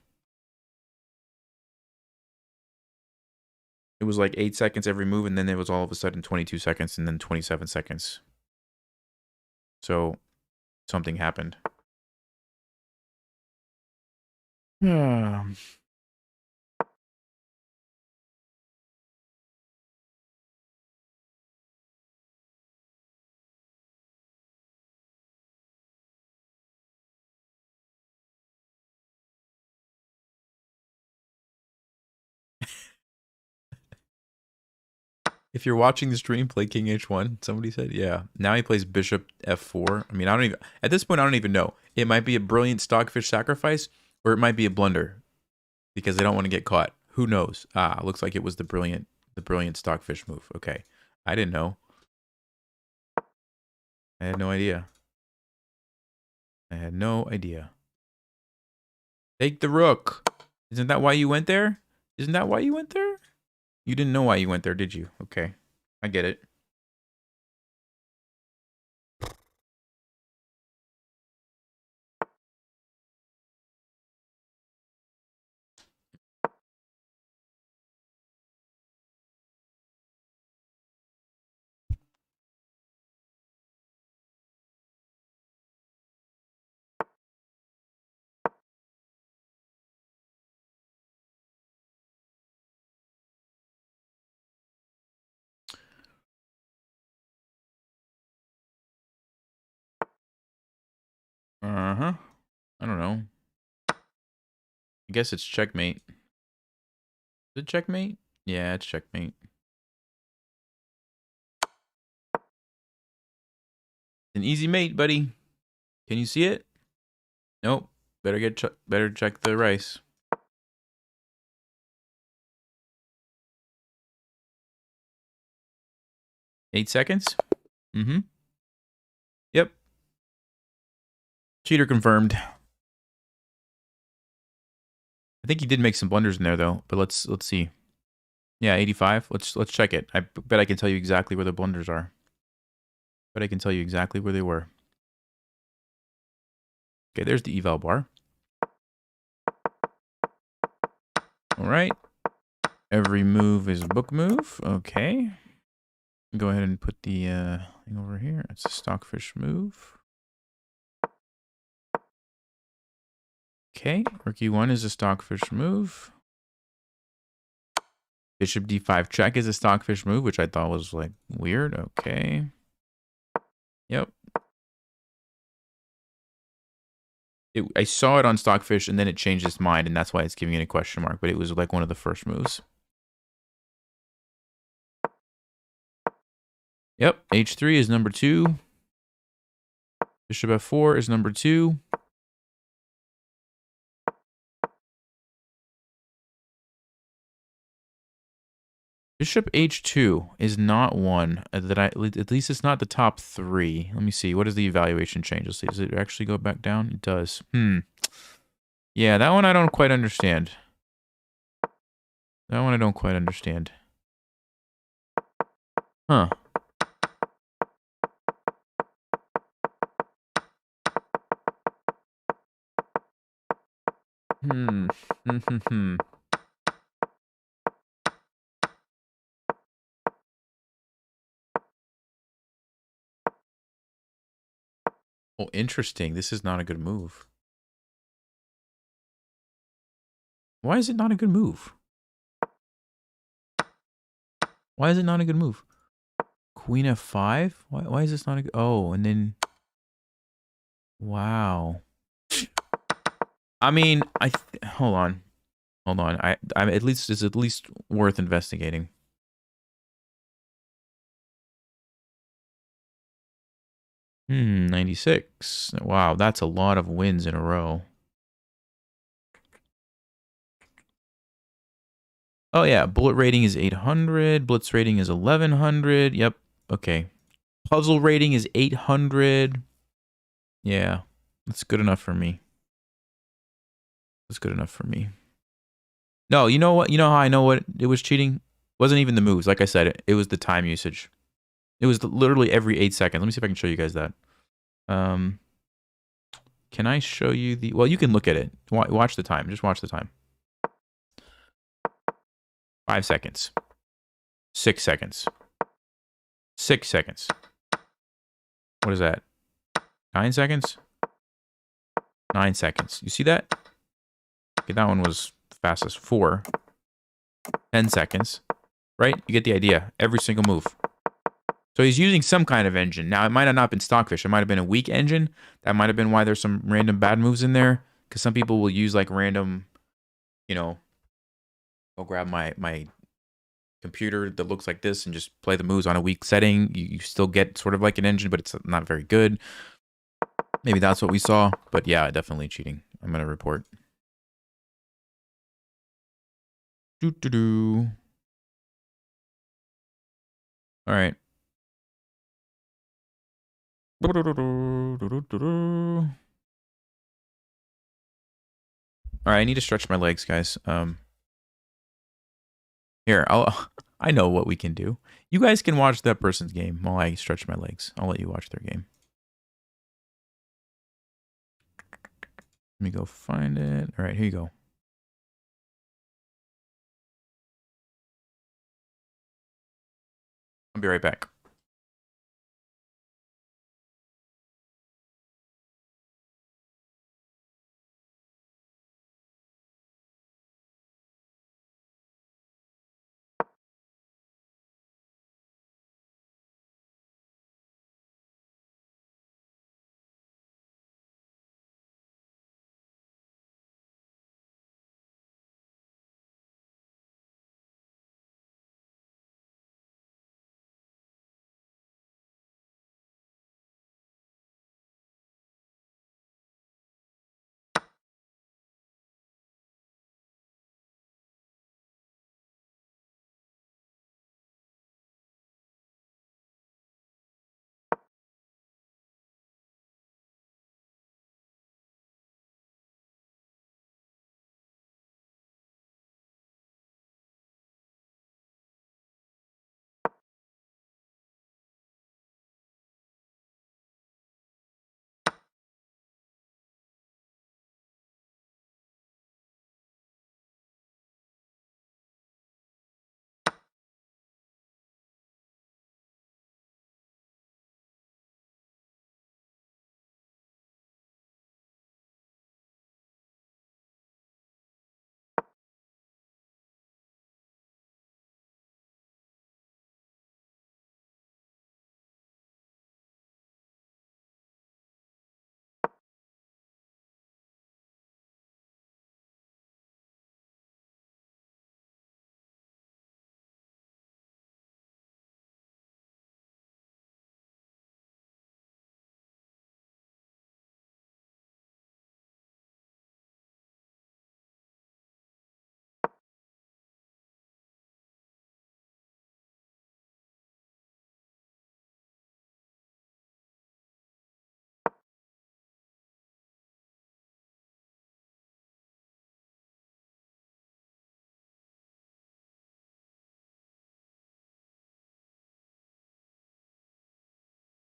S1: It was like 8 seconds every move, and then it was all of a sudden 22 seconds, and then 27 seconds. So something happened. If you're watching the stream, play King H1. Somebody said, yeah. Now he plays Bishop F4. I mean, at this point, I don't even know. It might be a brilliant Stockfish sacrifice, or it might be a blunder because they don't want to get caught. Who knows? Ah, looks like it was the brilliant Stockfish move. Okay. I didn't know. I had no idea. I had no idea. Take the rook. Isn't that why you went there? Isn't that why you went there? You didn't know why you went there, did you? Okay. I get it. Uh-huh. I don't know. I guess it's checkmate. Is it checkmate? Yeah, it's checkmate. An easy mate, buddy. Can you see it? Nope. Better check the rice. 8 seconds? Mm-hmm. Yep. Cheater confirmed. I think he did make some blunders in there though, but let's see. Yeah, 85. Let's check it. I bet I can tell you exactly where the blunders are. But I can tell you exactly where they were. Okay, there's the eval bar. All right. Every move is a book move. Okay. Go ahead and put the thing over here. It's a stockfish move. Okay. Rookie 1 is a stockfish move. Bishop d5 check is a stockfish move, which I thought was like weird. Okay. Yep. I saw it on stockfish and then it changed its mind, and that's why it's giving it a question mark, but it was like one of the first moves. Yep. H3 is number 2. Bishop f4 is number 2. Bishop h2 is not one that at least it's not the top 3. Let me see. What is the evaluation change? Let's see. Does it actually go back down? It does. Yeah, that one I don't quite understand. That one I don't quite understand. Huh. Oh, interesting. This is not a good move. Why is it not a good move? Why is it not a good move? Queen f5? Why is this not a good... Oh, and then... Wow. I mean, hold on. Hold on. I at least it's at least worth investigating. 96. Wow, that's a lot of wins in a row. Oh yeah, bullet rating is 800. Blitz rating is 1100. Yep. Okay. Puzzle rating is 800. Yeah, that's good enough for me. That's good enough for me. No, you know what? You know how I know what it was cheating? It wasn't even the moves. Like I said, it was the time usage. It was literally every 8 seconds. Let me see if I can show you guys that. Can I show you the... Well, you can look at it. Watch the time. Just watch the time. 5 seconds. 6 seconds. 6 seconds. What is that? 9 seconds? 9 seconds. You see that? Okay, that one was the fastest. 4. 10 seconds. Right? You get the idea. Every single move. So he's using some kind of engine. Now, it might have not been stockfish. It might have been a weak engine. That might have been why there's some random bad moves in there. Because some people will use like random, you know, I'll grab my computer that looks like this and just play the moves on a weak setting. You still get sort of like an engine, but it's not very good. Maybe that's what we saw. But yeah, definitely cheating. I'm going to report. Doo-doo-doo. All right. All right, I need to stretch my legs, guys. Here, I know what we can do. You guys can watch that person's game while I stretch my legs. I'll let you watch their game. Let me go find it. All right, here you go. I'll be right back.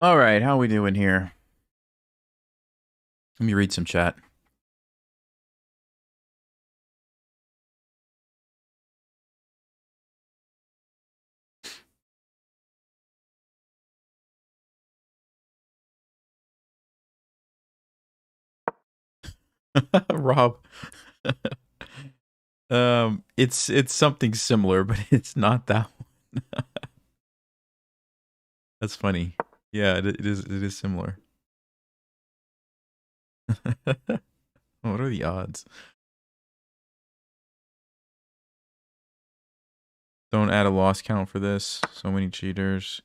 S1: All right, how we doing here? Let me read some chat. Rob. It's something similar, but it's not that one. That's funny. Yeah, it is similar. What are the odds? Don't add a loss count for this. So many cheaters.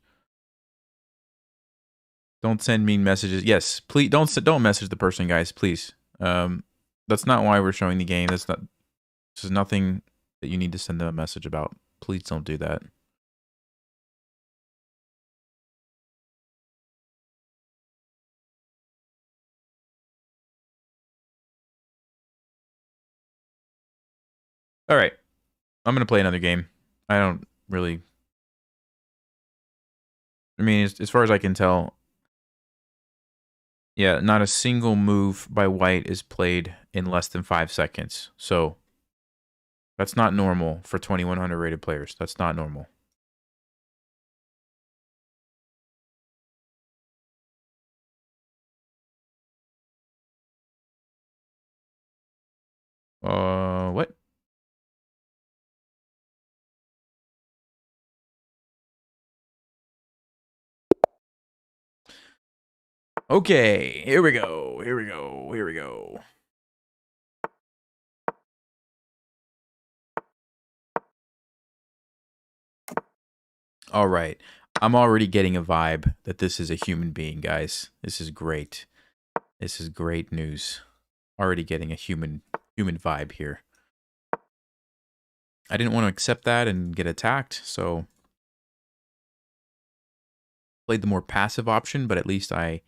S1: Don't send mean messages. Yes, please don't message the person, guys. Please. That's not why we're showing the game. This is nothing that you need to send them a message about. Please don't do that. All right, I'm gonna play another game. I don't really. I mean, as far as I can tell, yeah, not a single move by white is played in less than 5 seconds. So that's not normal for 2100 rated players. That's not normal. What? Okay, here we go. Here we go. Here we go. All right. I'm already getting a vibe that this is a human being, guys. This is great. This is great news. Already getting a human vibe here. I didn't want to accept that and get attacked, so played the more passive option, but at least I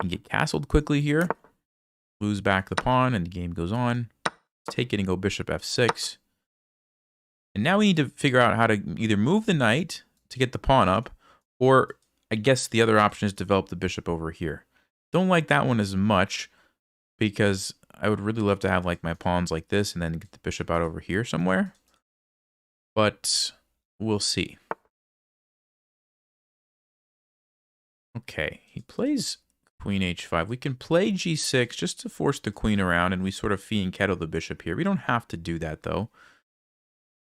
S1: can get castled quickly here. Lose back the pawn, and the game goes on. Take it and go bishop f6. And now we need to figure out how to either move the knight to get the pawn up, or I guess the other option is develop the bishop over here. Don't like that one as much, because I would really love to have like my pawns like this and then get the bishop out over here somewhere. But we'll see. Okay, he plays queen h5. We can play g6 just to force the queen around, and we sort of fee and kettle the bishop here. We don't have to do that, though.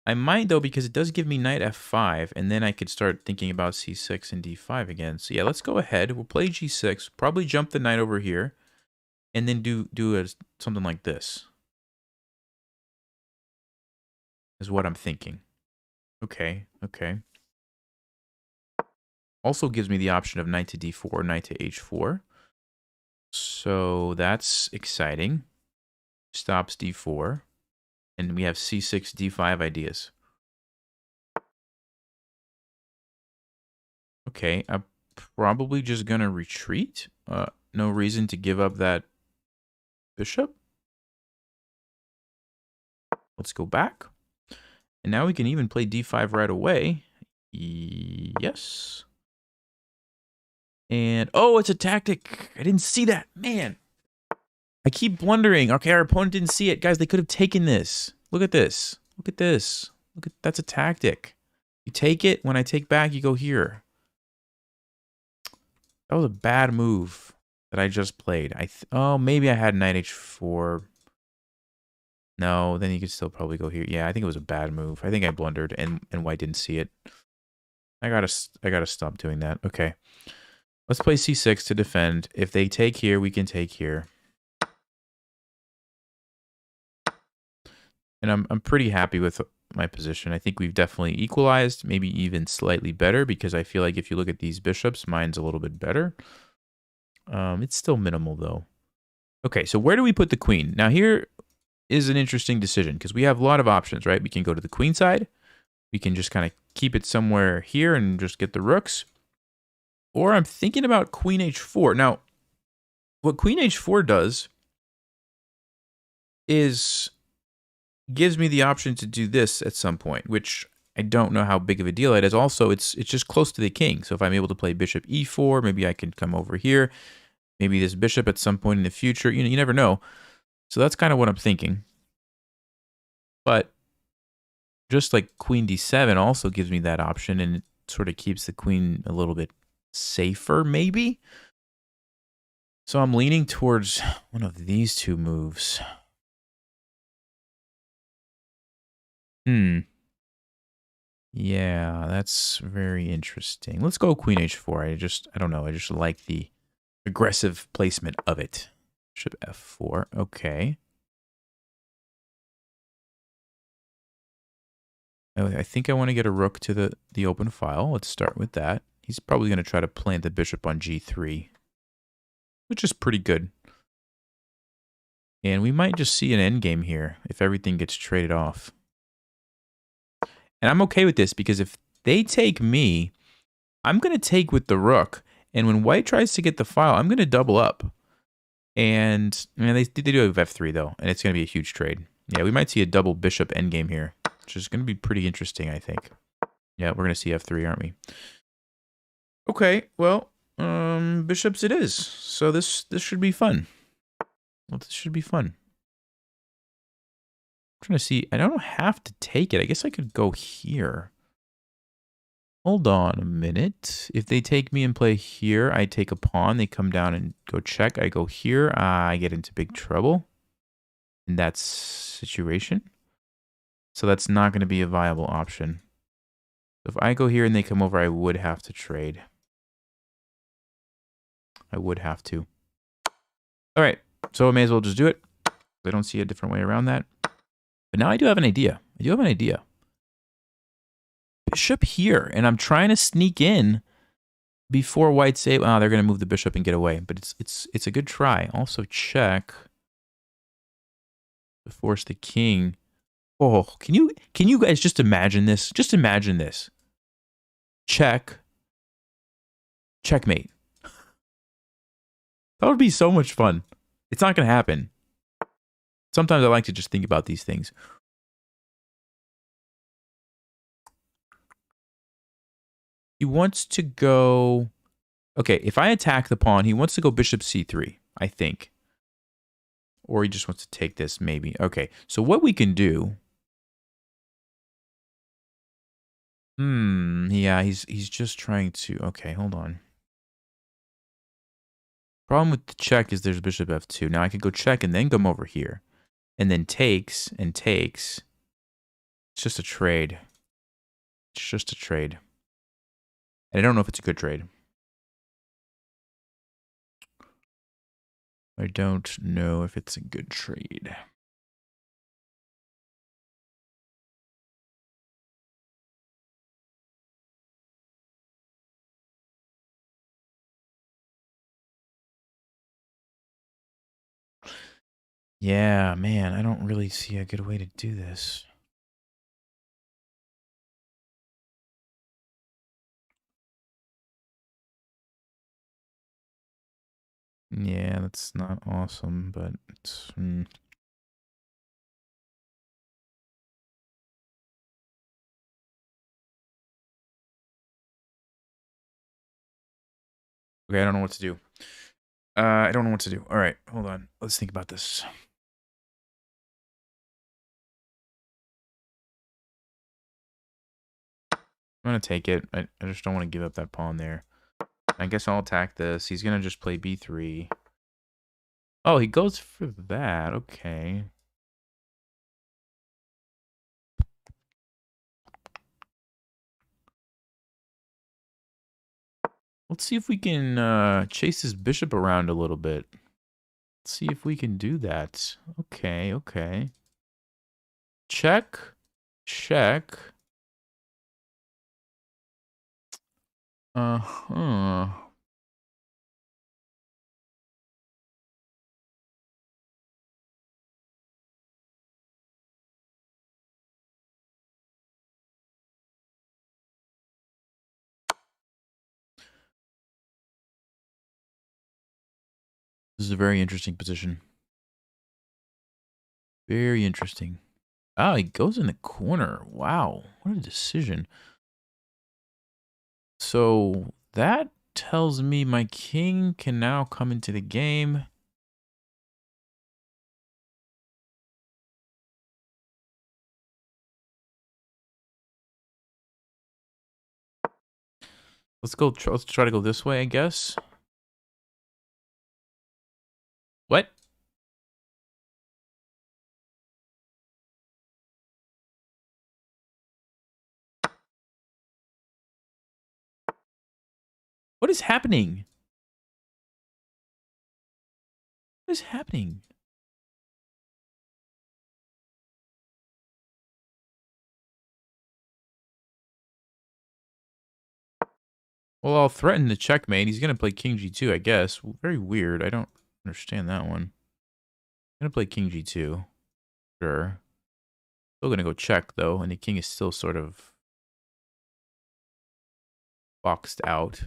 S1: I might, though, because it does give me knight f5, and then I could start thinking about c6 and d5 again. So yeah, let's go ahead. We'll play g6, probably jump the knight over here, and then do something like this. Is what I'm thinking. Okay, okay. Also gives me the option of knight to d4, knight to h4. So that's exciting. Stops d4. And we have c6, d5 ideas. Okay, I'm probably just going to retreat. No reason to give up that bishop. Let's go back. And now we can even play d5 right away. Yes. And, oh, it's a tactic. I didn't see that. Man. I keep blundering. Okay, our opponent didn't see it. Guys, they could have taken this. Look at this. Look at this. Look at that's a tactic. You take it. When I take back, you go here. That was a bad move that I just played. Oh, maybe I had knight h4. No, then you could still probably go here. Yeah, I think it was a bad move. I think I blundered, and white didn't see it. I gotta stop doing that. Okay. Let's play c6 to defend. If they take here, we can take here. And I'm pretty happy with my position. I think we've definitely equalized, maybe even slightly better, because I feel like if you look at these bishops, mine's a little bit better. It's still minimal, though. Okay, so where do we put the queen? Now, here is an interesting decision, because we have a lot of options, right? We can go to the queen side. We can just kind of keep it somewhere here and just get the rooks. Or I'm thinking about queen h4. Now, what queen h4 does is gives me the option to do this at some point, which I don't know how big of a deal it is. Also, it's just close to the king. So if I'm able to play bishop e4, maybe I can come over here. Maybe this bishop at some point in the future. You know, you never know. So that's kind of what I'm thinking. But just like queen d7 also gives me that option, and it sort of keeps the queen a little bit safer, maybe. So I'm leaning towards one of these two moves. Yeah, that's very interesting. Let's go queen h4. I don't know. I just like the aggressive placement of it. Bishop f4. Okay. I think I want to get a rook to the open file. Let's start with that. He's probably going to try to plant the bishop on g3, which is pretty good. And we might just see an endgame here if everything gets traded off. And I'm okay with this because if they take me, I'm going to take with the rook. And when white tries to get the file, I'm going to double up. And they do have f3, though, and it's going to be a huge trade. Yeah, we might see a double bishop endgame here, which is going to be pretty interesting, I think. Yeah, we're going to see f3, aren't we? Okay, well, bishops it is. So this should be fun. Well, this should be fun. I'm trying to see. I don't have to take it. I guess I could go here. Hold on a minute. If they take me and play here, I take a pawn. They come down and go check. I go here. I get into big trouble in that situation. So that's not going to be a viable option. If I go here and they come over, I would have to trade. I would have to. All right. So I may as well just do it. I don't see a different way around that. But now I do have an idea. Bishop here. And I'm trying to sneak in before white say, oh, they're going to move the bishop and get away. But it's a good try. Also check to force the king. Oh, can you guys just imagine this? Just imagine this. Check. Checkmate. That would be so much fun. It's not going to happen. Sometimes I like to just think about these things. He wants to go... Okay, if I attack the pawn, he wants to go bishop c3, I think. Or he just wants to take this, maybe. Okay, so what we can do... yeah, he's just trying to... Okay, hold on. Problem with the check is there's bishop f2. Now I could go check and then come over here. And then takes and takes. It's just a trade. It's just a trade. And I don't know if it's a good trade. I don't know if it's a good trade. Yeah, man, I don't really see a good way to do this. Yeah, that's not awesome, but it's... Okay, I don't know what to do. I don't know what to do. All right, hold on. Let's think about this. I'm going to take it. I just don't want to give up that pawn there. I guess I'll attack this. He's going to just play b3. Oh, he goes for that. Okay. Let's see if we can chase this bishop around a little bit. Let's see if we can do that. Okay, okay. Check. Check. Uh-huh. This is a very interesting position. Very interesting. Oh, he goes in the corner. Wow, what a decision. So that tells me my king can now come into the game. Let's try to go this way, I guess. What? What is happening? What is happening? Well, I'll threaten the checkmate. He's going to play king g2, I guess. Very weird. I don't understand that one. I'm going to play king g2. Sure. Still going to go check, though, and the king is still sort of boxed out.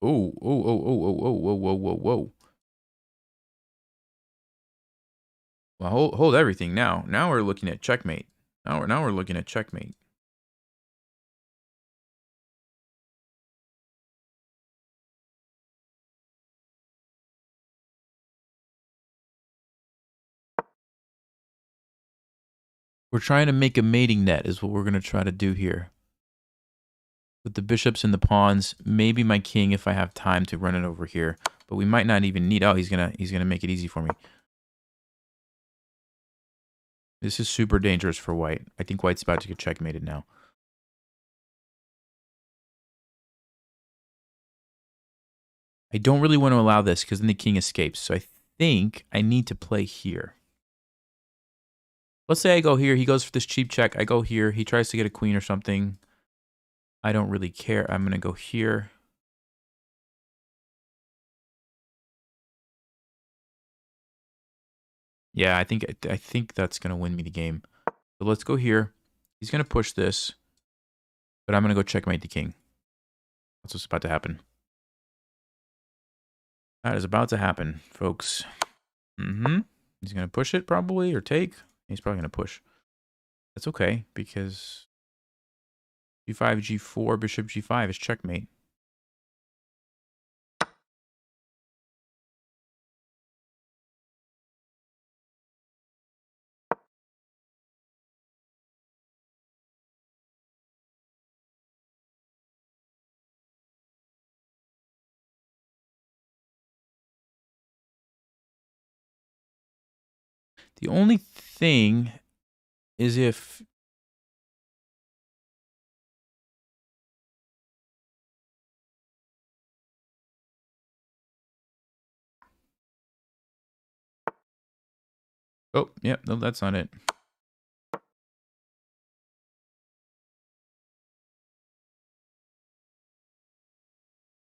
S1: Oh, oh, oh, oh, oh, oh, whoa, whoa, whoa, whoa. Well, hold everything now. Now we're looking at checkmate. Now we're looking at checkmate. We're trying to make a mating net is what we're going to try to do here. With the bishops and the pawns, maybe my king if I have time to run it over here. But we might not even need... Oh, he's gonna make it easy for me. This is super dangerous for white. I think white's about to get checkmated now. I don't really want to allow this because then the king escapes. So I think I need to play here. Let's say I go here. He goes for this cheap check. I go here. He tries to get a queen or something. I don't really care. I'm going to go here. Yeah, I think that's going to win me the game. So let's go here. He's going to push this. But I'm going to go checkmate the king. That's what's about to happen. That is about to happen, folks. He's going to push it probably or take. He's probably going to push. That's okay because g5, g4, bishop g5 is checkmate. The only thing is if... Oh, yeah, no, that's not it.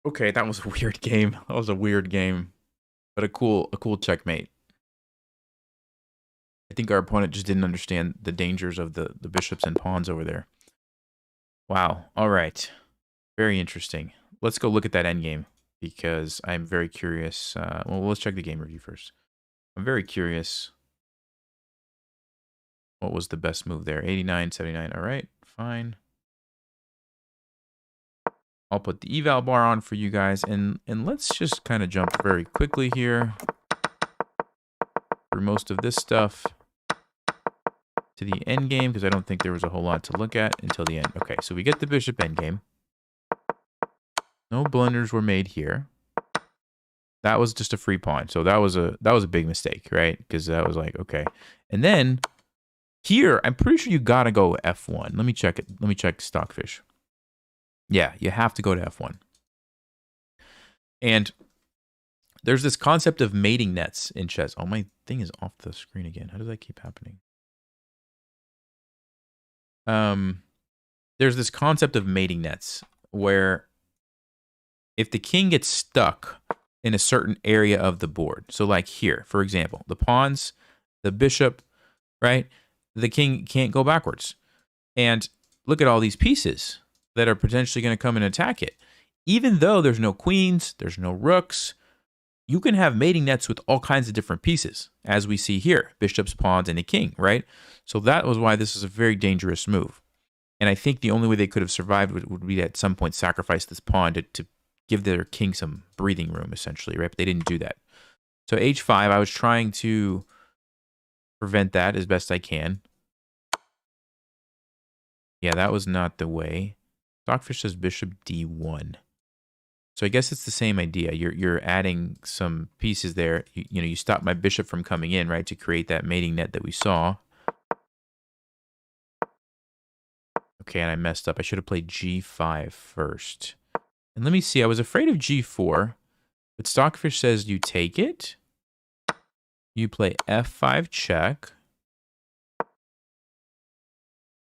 S1: Okay, that was a weird game. That was a weird game. But a cool checkmate. I think our opponent just didn't understand the dangers of the bishops and pawns over there. Wow. All right. Very interesting. Let's go look at that endgame because I'm very curious. Well, let's check the game review first. I'm very curious. What was the best move there? 89, 79. All right. Fine. I'll put the eval bar on for you guys. And let's just kind of jump very quickly here through most of this stuff to the end game because I don't think there was a whole lot to look at until the end. Okay, so we get the bishop end game. No blunders were made here. That was just a free pawn. So that was a big mistake, right? Because that was like, okay. And then here, I'm pretty sure you got to go F1. Let me check it. Let me check Stockfish. Yeah, you have to go to F1. And there's this concept of mating nets in chess. Oh, my thing is off the screen again. How does that keep happening? There's this concept of mating nets where if the king gets stuck in a certain area of the board, so like here, for example, the pawns, the bishop, right? The king can't go backwards. And look at all these pieces that are potentially going to come and attack it. Even though there's no queens, there's no rooks, you can have mating nets with all kinds of different pieces, as we see here, bishops, pawns, and a king, right? So that was why this is a very dangerous move. And I think the only way they could have survived would be to at some point sacrifice this pawn to give their king some breathing room, essentially, right? But they didn't do that. So h5, I was trying to prevent that as best I can. Yeah, that was not the way. Stockfish says bishop d1. So I guess it's the same idea. You're adding some pieces there. You know, you stop my bishop from coming in, right, to create that mating net that we saw. Okay, and I messed up. I should have played g5 first. And let me see. I was afraid of g4, but Stockfish says you take it. You play f5 check.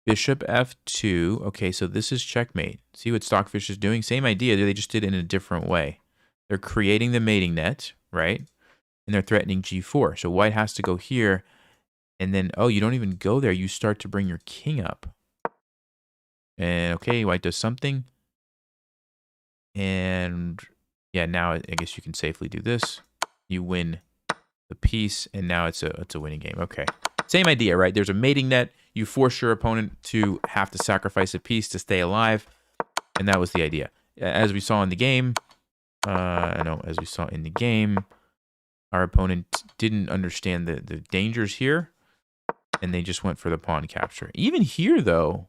S1: Bishop f2. Okay, so this is checkmate. See what Stockfish is doing? Same idea. They just did it in a different way. They're creating the mating net, right? And they're threatening g4. So white has to go here. And then, oh, you don't even go there. You start to bring your king up. And, okay, white does something. And, yeah, now I guess you can safely do this. You win the piece, and now it's a winning game. Okay. Same idea, right? There's a mating net. You force your opponent to have to sacrifice a piece to stay alive, and that was the idea. As we saw in the game, as we saw in the game, our opponent didn't understand the dangers here, and they just went for the pawn capture. Even here, though,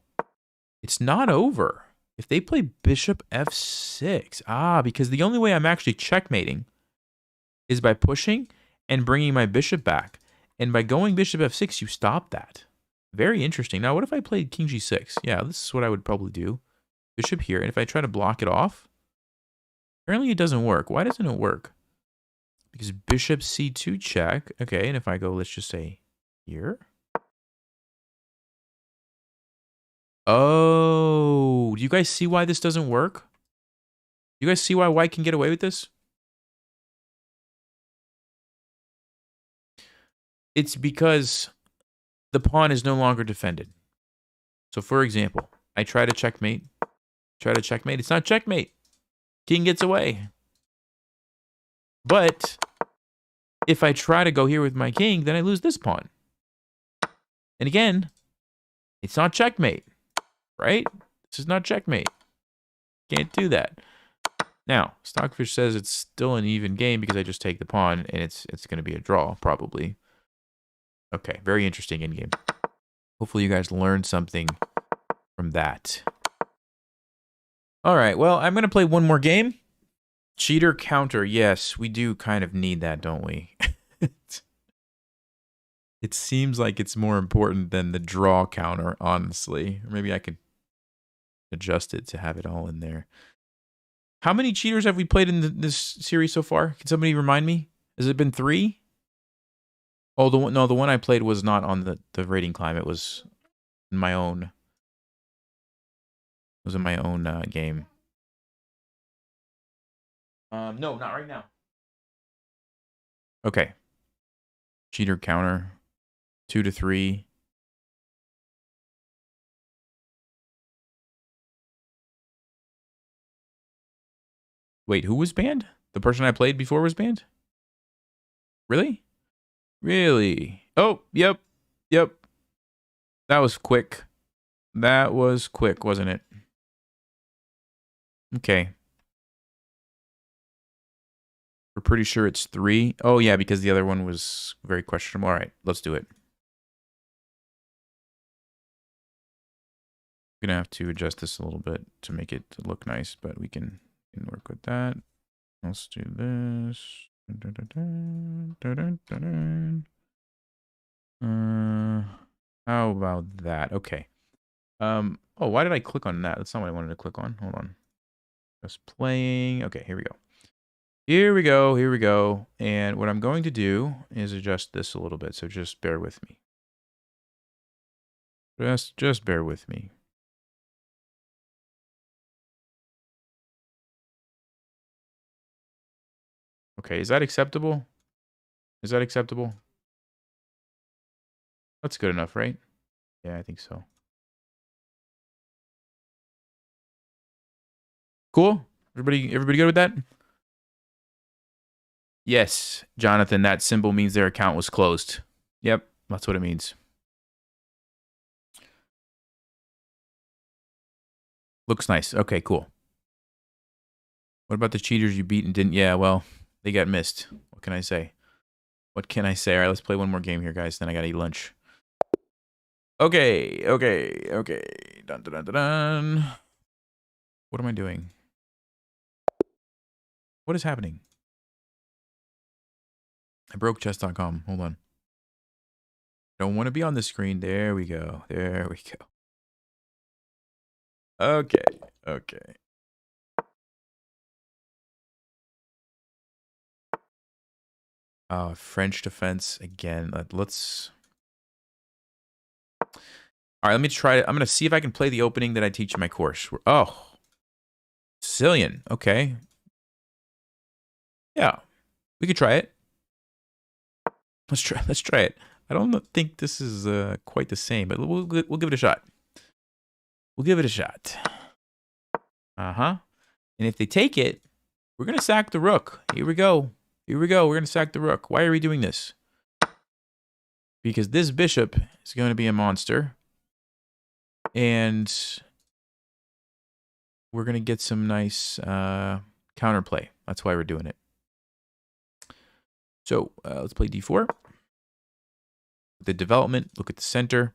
S1: it's not over. If they play bishop f6, because the only way I'm actually checkmating is by pushing and bringing my bishop back. And by going bishop f6, you stop that. Very interesting. Now, what if I played king g6? Yeah, this is what I would probably do. Bishop here. And if I try to block it off, apparently it doesn't work. Why doesn't it work? Because bishop c2 check. Okay, and if I go, let's just say here. Oh, do you guys see why this doesn't work? You guys see why white can get away with this? It's because the pawn is no longer defended. So, for example, I try to checkmate. It's not checkmate. King gets away. But if I try to go here with my king, then I lose this pawn. And again, it's not checkmate, right? This is not checkmate. Can't do that. Now, Stockfish says it's still an even game because I just take the pawn, and it's going to be a draw, probably. Okay, very interesting endgame. Hopefully you guys learned something from that. All right, well, I'm going to play one more game. Cheater counter. Yes, we do kind of need that, don't we? It seems like it's more important than the draw counter, honestly. Or maybe I could adjust it to have it all in there. How many cheaters have we played in this series so far? Can somebody remind me? Has it been 3? Oh, the one I played was not on the rating climb. It was in my own. It was in my own game. No, not right now. Okay. Cheater counter. 2 to 3. Wait, who was banned? The person I played before was banned? Really? Really? Oh, yep. Yep. That was quick. That was quick, wasn't it? Okay. We're pretty sure it's 3. Oh, yeah, because the other one was very questionable. All right, let's do it. I'm going to have to adjust this a little bit to make it look nice, but we can work with that. Let's do this. How about that? Okay. Oh, why did I click on that? That's not what I wanted to click on. Hold on. Just playing. Okay, here we go. Here we go. Here we go. And what I'm going to do is adjust this a little bit. So just bear with me. Just bear with me. Okay, is that acceptable? Is that acceptable? That's good enough, right? Yeah, I think so. Cool. Everybody good with that? Yes, Jonathan, that symbol means their account was closed. Yep, that's what it means. Looks nice. Okay, cool. What about the cheaters you beat and didn't? Yeah, well, they got missed. What can I say? What can I say? All right, let's play one more game here, guys. Then I gotta eat lunch. Okay. Dun, dun, dun, dun, dun. What am I doing? What is happening? I broke chess.com. Hold on. Don't want to be on the screen. There we go. There we go. Okay. French defense again. Let's. All right, let me try it. I'm gonna see if I can play the opening that I teach in my course. Oh, Sicilian. Okay. Yeah, we could try it. Let's try. Let's try it. I don't think this is quite the same, but we'll give it a shot. We'll give it a shot. And if they take it, we're gonna sack the rook. Here we go. We're gonna sack the rook. Why are we doing this? Because this bishop is going to be a monster. And we're going to get some nice counterplay. That's why we're doing it. So let's play d4. The development, look at the center.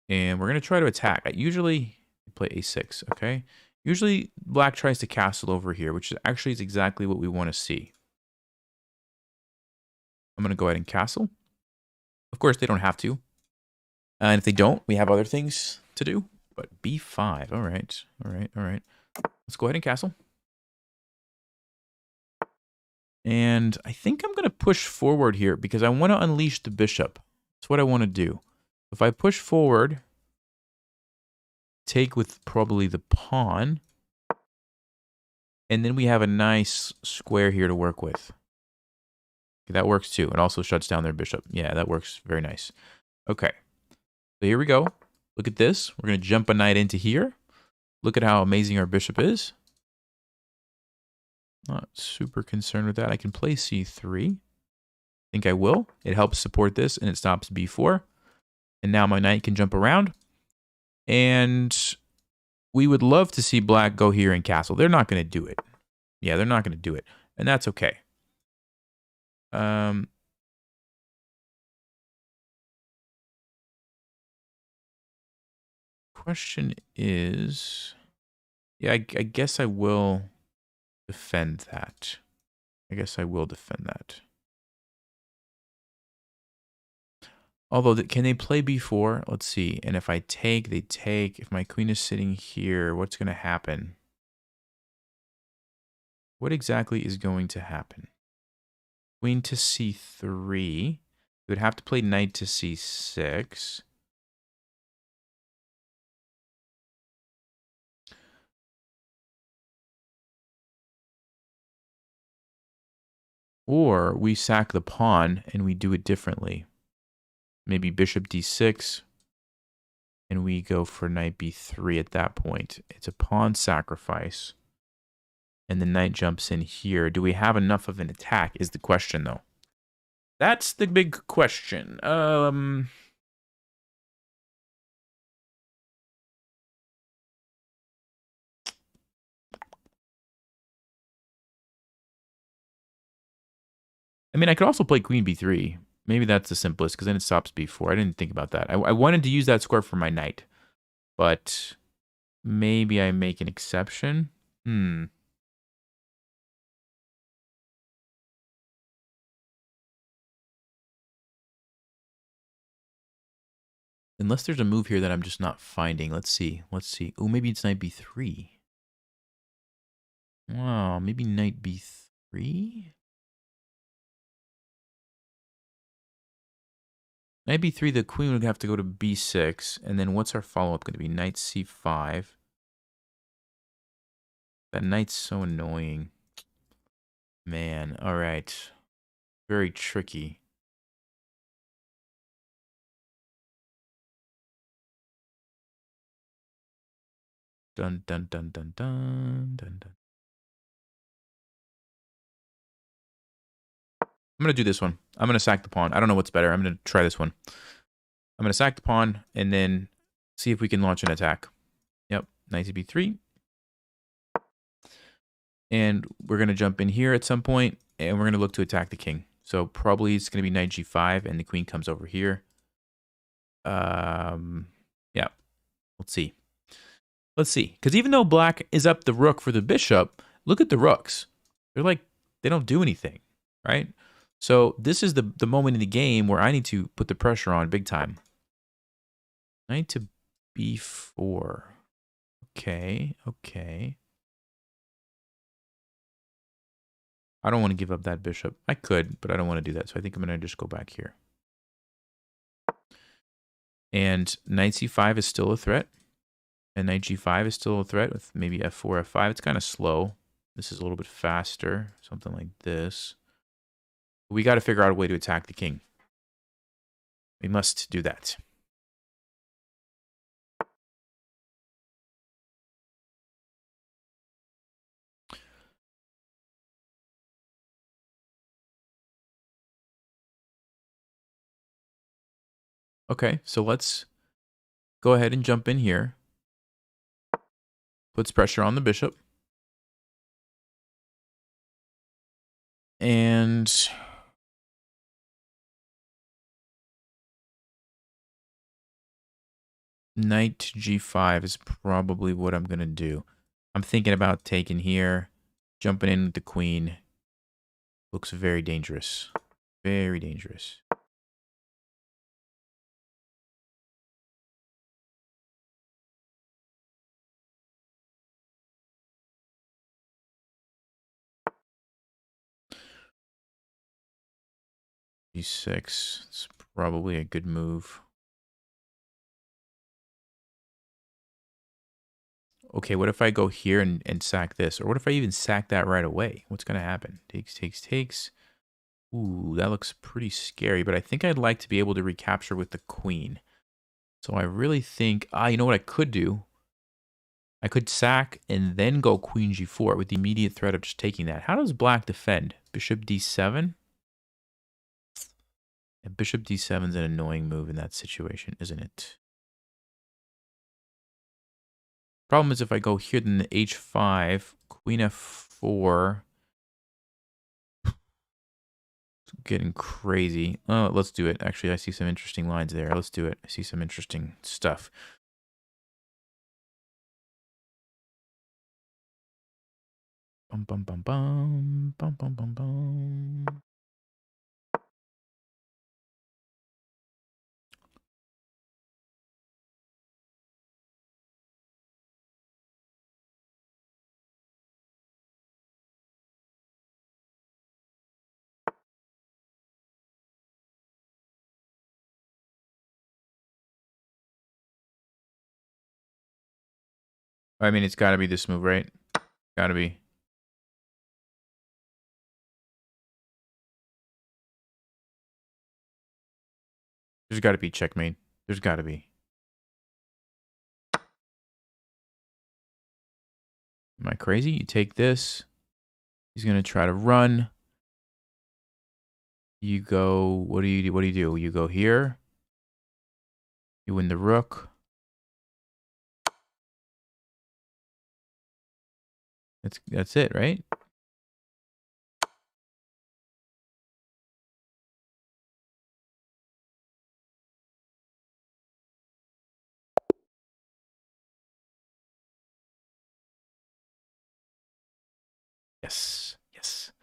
S1: And we're going to try to attack. I usually play a6, okay? Usually black tries to castle over here, which is actually is exactly what we want to see. I'm going to go ahead and castle. Of course, they don't have to. And if they don't, we have other things to do. But b5, all right. Let's go ahead and castle. And I think I'm going to push forward here because I want to unleash the bishop. That's what I want to do. If I push forward, take with probably the pawn, and then we have a nice square here to work with. Okay, that works too. It also shuts down their bishop. Yeah, that works very nice. Okay, so here we go. Look at this. We're going to jump a knight into here. Look at how amazing our bishop is. Not super concerned with that. I can play c3. I think I will. It helps support this, and it stops b4. And now my knight can jump around. And we would love to see black go here and castle. They're not going to do it. Yeah, they're not going to do it. And that's okay. Question is... Yeah, I guess I will defend that. Although, can they play b4? Let's see. And if I take, they take. If my queen is sitting here, what's going to happen? What exactly is going to happen? Queen to c3. We would have to play knight to c6. Or we sack the pawn and we do it differently. Maybe bishop d6. And we go for knight b3 at that point. It's a pawn sacrifice. And the knight jumps in here. Do we have enough of an attack is the question, though. That's the big question. I mean, I could also play queen b3. Maybe that's the simplest, because then it stops b4. I didn't think about that. I wanted to use that square for my knight. But maybe I make an exception. Unless there's a move here that I'm just not finding. Let's see. Oh, maybe it's knight b3. Wow, maybe knight b3? Knight b3, the queen would have to go to b6. And then what's our follow-up going to be? Knight c5. That knight's so annoying. Man, all right. Very tricky. Dun, dun, dun, dun, dun, dun, dun. I'm going to do this one. I'm going to sack the pawn. I don't know what's better. I'm going to try this one. I'm going to sack the pawn and then see if we can launch an attack. Yep, knight to b3. And we're going to jump in here at some point, and we're going to look to attack the king. So probably it's going to be knight g5, and the queen comes over here. Yeah, let's see. Let's see. Because even though black is up the rook for the bishop, look at the rooks. They're like, they don't do anything, right? So this is the moment in the game where I need to put the pressure on big time. Knight to b4. Okay, okay. I don't want to give up that bishop. I could, but I don't want to do that. So I think I'm going to just go back here. And knight c5 is still a threat. And knight g5 is still a threat with maybe f4, f5. It's kind of slow. This is a little bit faster. Something like this. We got to figure out a way to attack the king. We must do that. Okay, so let's go ahead and jump in here. Puts pressure on the bishop. And knight g5 is probably what I'm going to do. I'm thinking about taking here, jumping in with the queen. Looks very dangerous. Very dangerous. g6. It's probably a good move. Okay, what if I go here and sack this? Or what if I even sack that right away? What's going to happen? Takes, takes, takes. Ooh, that looks pretty scary, but I think I'd like to be able to recapture with the queen. So I really think, you know what I could do? I could sack and then go queen g4 with the immediate threat of just taking that. How does black defend? Bishop d7? And bishop d7 is an annoying move in that situation, isn't it? Problem is if I go here, then the h5, queen f4. It's getting crazy. Oh, let's do it. Actually, I see some interesting lines there. Let's do it. I see some interesting stuff. Bum, bum, bum, bum. Bum, bum, bum, bum. I mean, it's got to be this move, right? Got to be. There's got to be checkmate. There's got to be. Am I crazy? You take this. He's going to try to run. You go, what do you do? What do you do? You go here. You win the rook. That's it, right? Yes. Yes.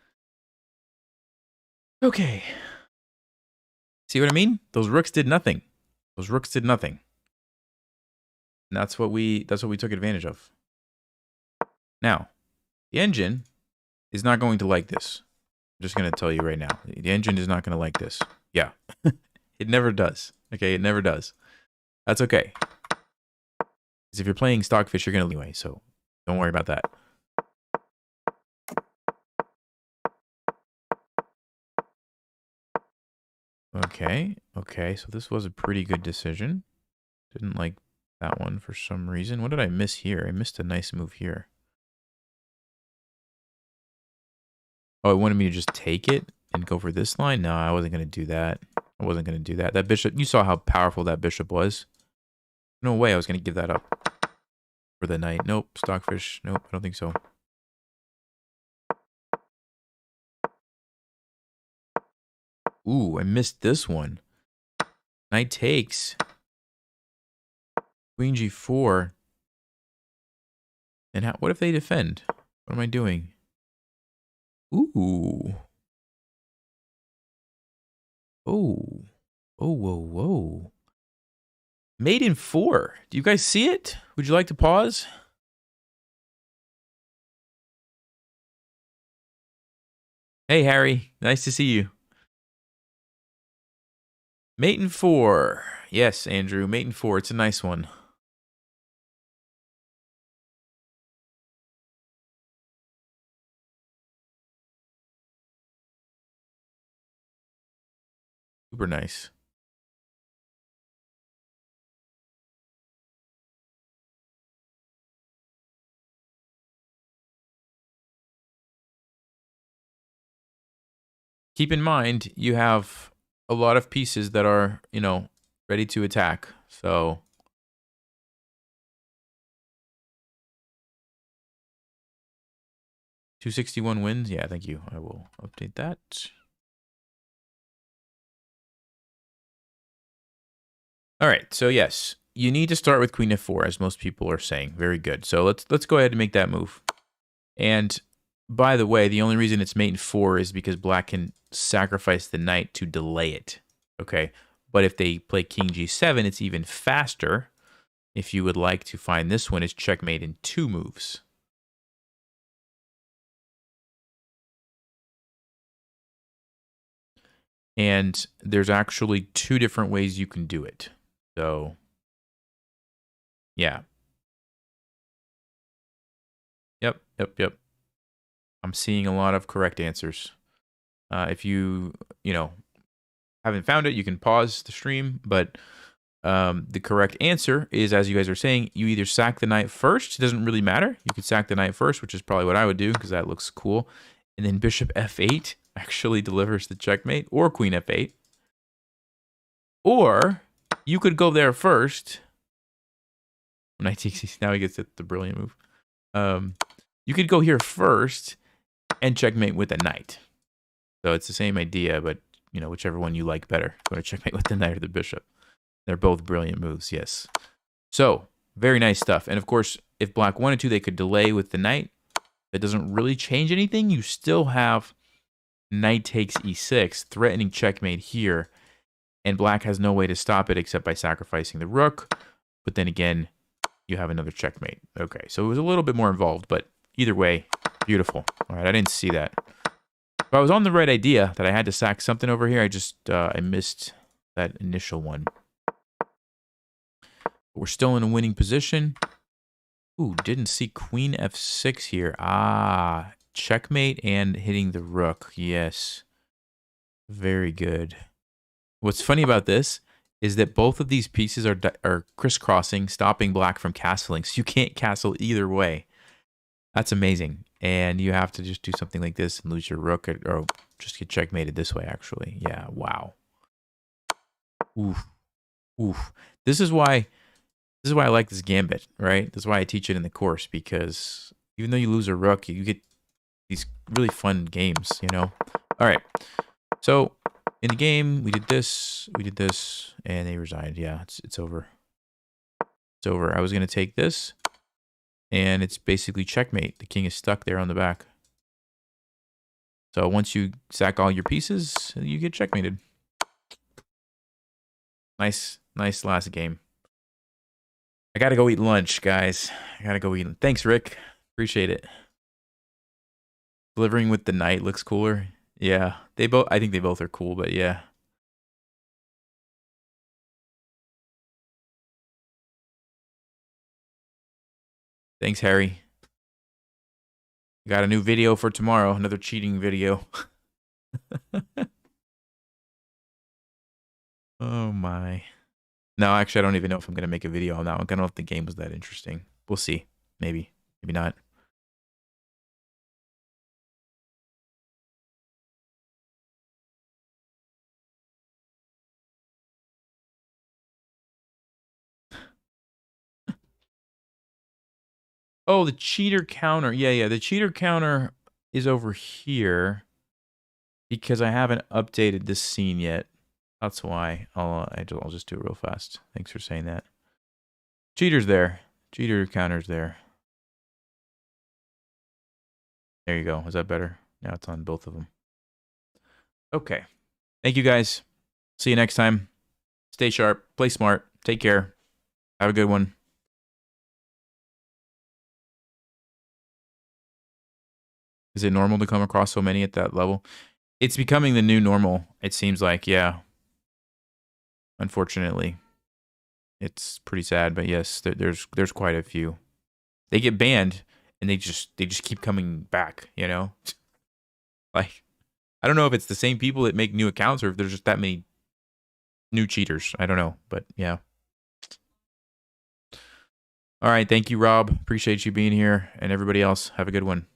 S1: Okay. See what I mean? Those rooks did nothing. Those rooks did nothing. And that's what we took advantage of. Now, the engine is not going to like this. I'm just going to tell you right now. The engine is not going to like this. Yeah. It never does. Okay, it never does. That's okay. Because if you're playing Stockfish, you're going to anyway, so don't worry about that. Okay, okay, so this was a pretty good decision. Didn't like that one for some reason. What did I miss here? I missed a nice move here. Oh, it wanted me to just take it and go for this line? No, I wasn't going to do that. I wasn't going to do that. That bishop, you saw how powerful that bishop was. No way I was going to give that up for the knight. Nope. Stockfish. Nope, I don't think so. Ooh, I missed this one. Knight takes. Queen g4. And what if they defend? What am I doing? Ooh. Oh. Oh, whoa, whoa. Mate in 4. Do you guys see it? Would you like to pause? Hey, Harry. Nice to see you. Mate in 4. Yes, Andrew. Mate in 4. It's a nice one. Super nice. Keep in mind, you have a lot of pieces that are, you know, ready to attack. So 261 wins. Yeah, thank you. I will update that. All right. So yes, you need to start with Queen f4, as most people are saying. Very good. So let's go ahead and make that move. And by the way, the only reason it's mate in 4 is because black can sacrifice the knight to delay it. Okay. But if they play king g7, it's even faster. If you would like to find this one, it's checkmate in 2 moves. And there's actually 2 different ways you can do it. So, yeah. Yep. I'm seeing a lot of correct answers. If you haven't found it, you can pause the stream. But the correct answer is, as you guys are saying, you either sack the knight first. It doesn't really matter. You could sack the knight first, which is probably what I would do because that looks cool. And then bishop f8 actually delivers the checkmate, or queen f8. Or you could go there first. Knight takes, now he gets the brilliant move. You could go here first and checkmate with a knight. So it's the same idea, but you know, whichever one you like better. Go to checkmate with the knight or the bishop. They're both brilliant moves, yes. So, very nice stuff. And of course, if black wanted to, they could delay with the knight. That doesn't really change anything. You still have knight takes e6, threatening checkmate here. And black has no way to stop it except by sacrificing the rook. But then again, you have another checkmate. Okay, so it was a little bit more involved, but either way, beautiful. All right, I didn't see that. But I was on the right idea that I had to sack something over here. I missed that initial one. But we're still in a winning position. Ooh, didn't see queen f6 here. Ah, checkmate and hitting the rook. Yes. Very good. What's funny about this is that both of these pieces are crisscrossing, stopping black from castling. So you can't castle either way. That's amazing. And you have to just do something like this and lose your rook, or just get checkmated this way, actually. Yeah, wow. Oof. Oof. This is why I like this gambit, right? This is why I teach it in the course, because even though you lose a rook, you get these really fun games, you know? All right. So in the game, we did this, and they resigned. Yeah, it's over. It's over. I was going to take this, and it's basically checkmate. The king is stuck there on the back. So once you sack all your pieces, you get checkmated. Nice last game. I gotta go eat lunch, guys. I gotta go eat. Thanks, Rick. Appreciate it. Delivering with the knight looks cooler. Yeah, I think they both are cool, but yeah. Thanks, Harry. Got a new video for tomorrow. Another cheating video. Oh my. No, actually, I don't even know if I'm gonna make a video on that one. I don't know if the game was that interesting. We'll see. Maybe not. Oh, the cheater counter. Yeah. The cheater counter is over here because I haven't updated this scene yet. That's why. I'll just do it real fast. Thanks for saying that. Cheater's there. Cheater counter's there. There you go. Is that better? Now it's on both of them. Okay. Thank you guys. See you next time. Stay sharp. Play smart. Take care. Have a good one. Is it normal to come across so many at that level? It's becoming the new normal, it seems like, yeah. Unfortunately. It's pretty sad, but yes, there's quite a few. They get banned and they just keep coming back, you know? Like, I don't know if it's the same people that make new accounts or if there's just that many new cheaters. I don't know, but yeah. All right, thank you, Rob. Appreciate you being here, and everybody else, have a good one.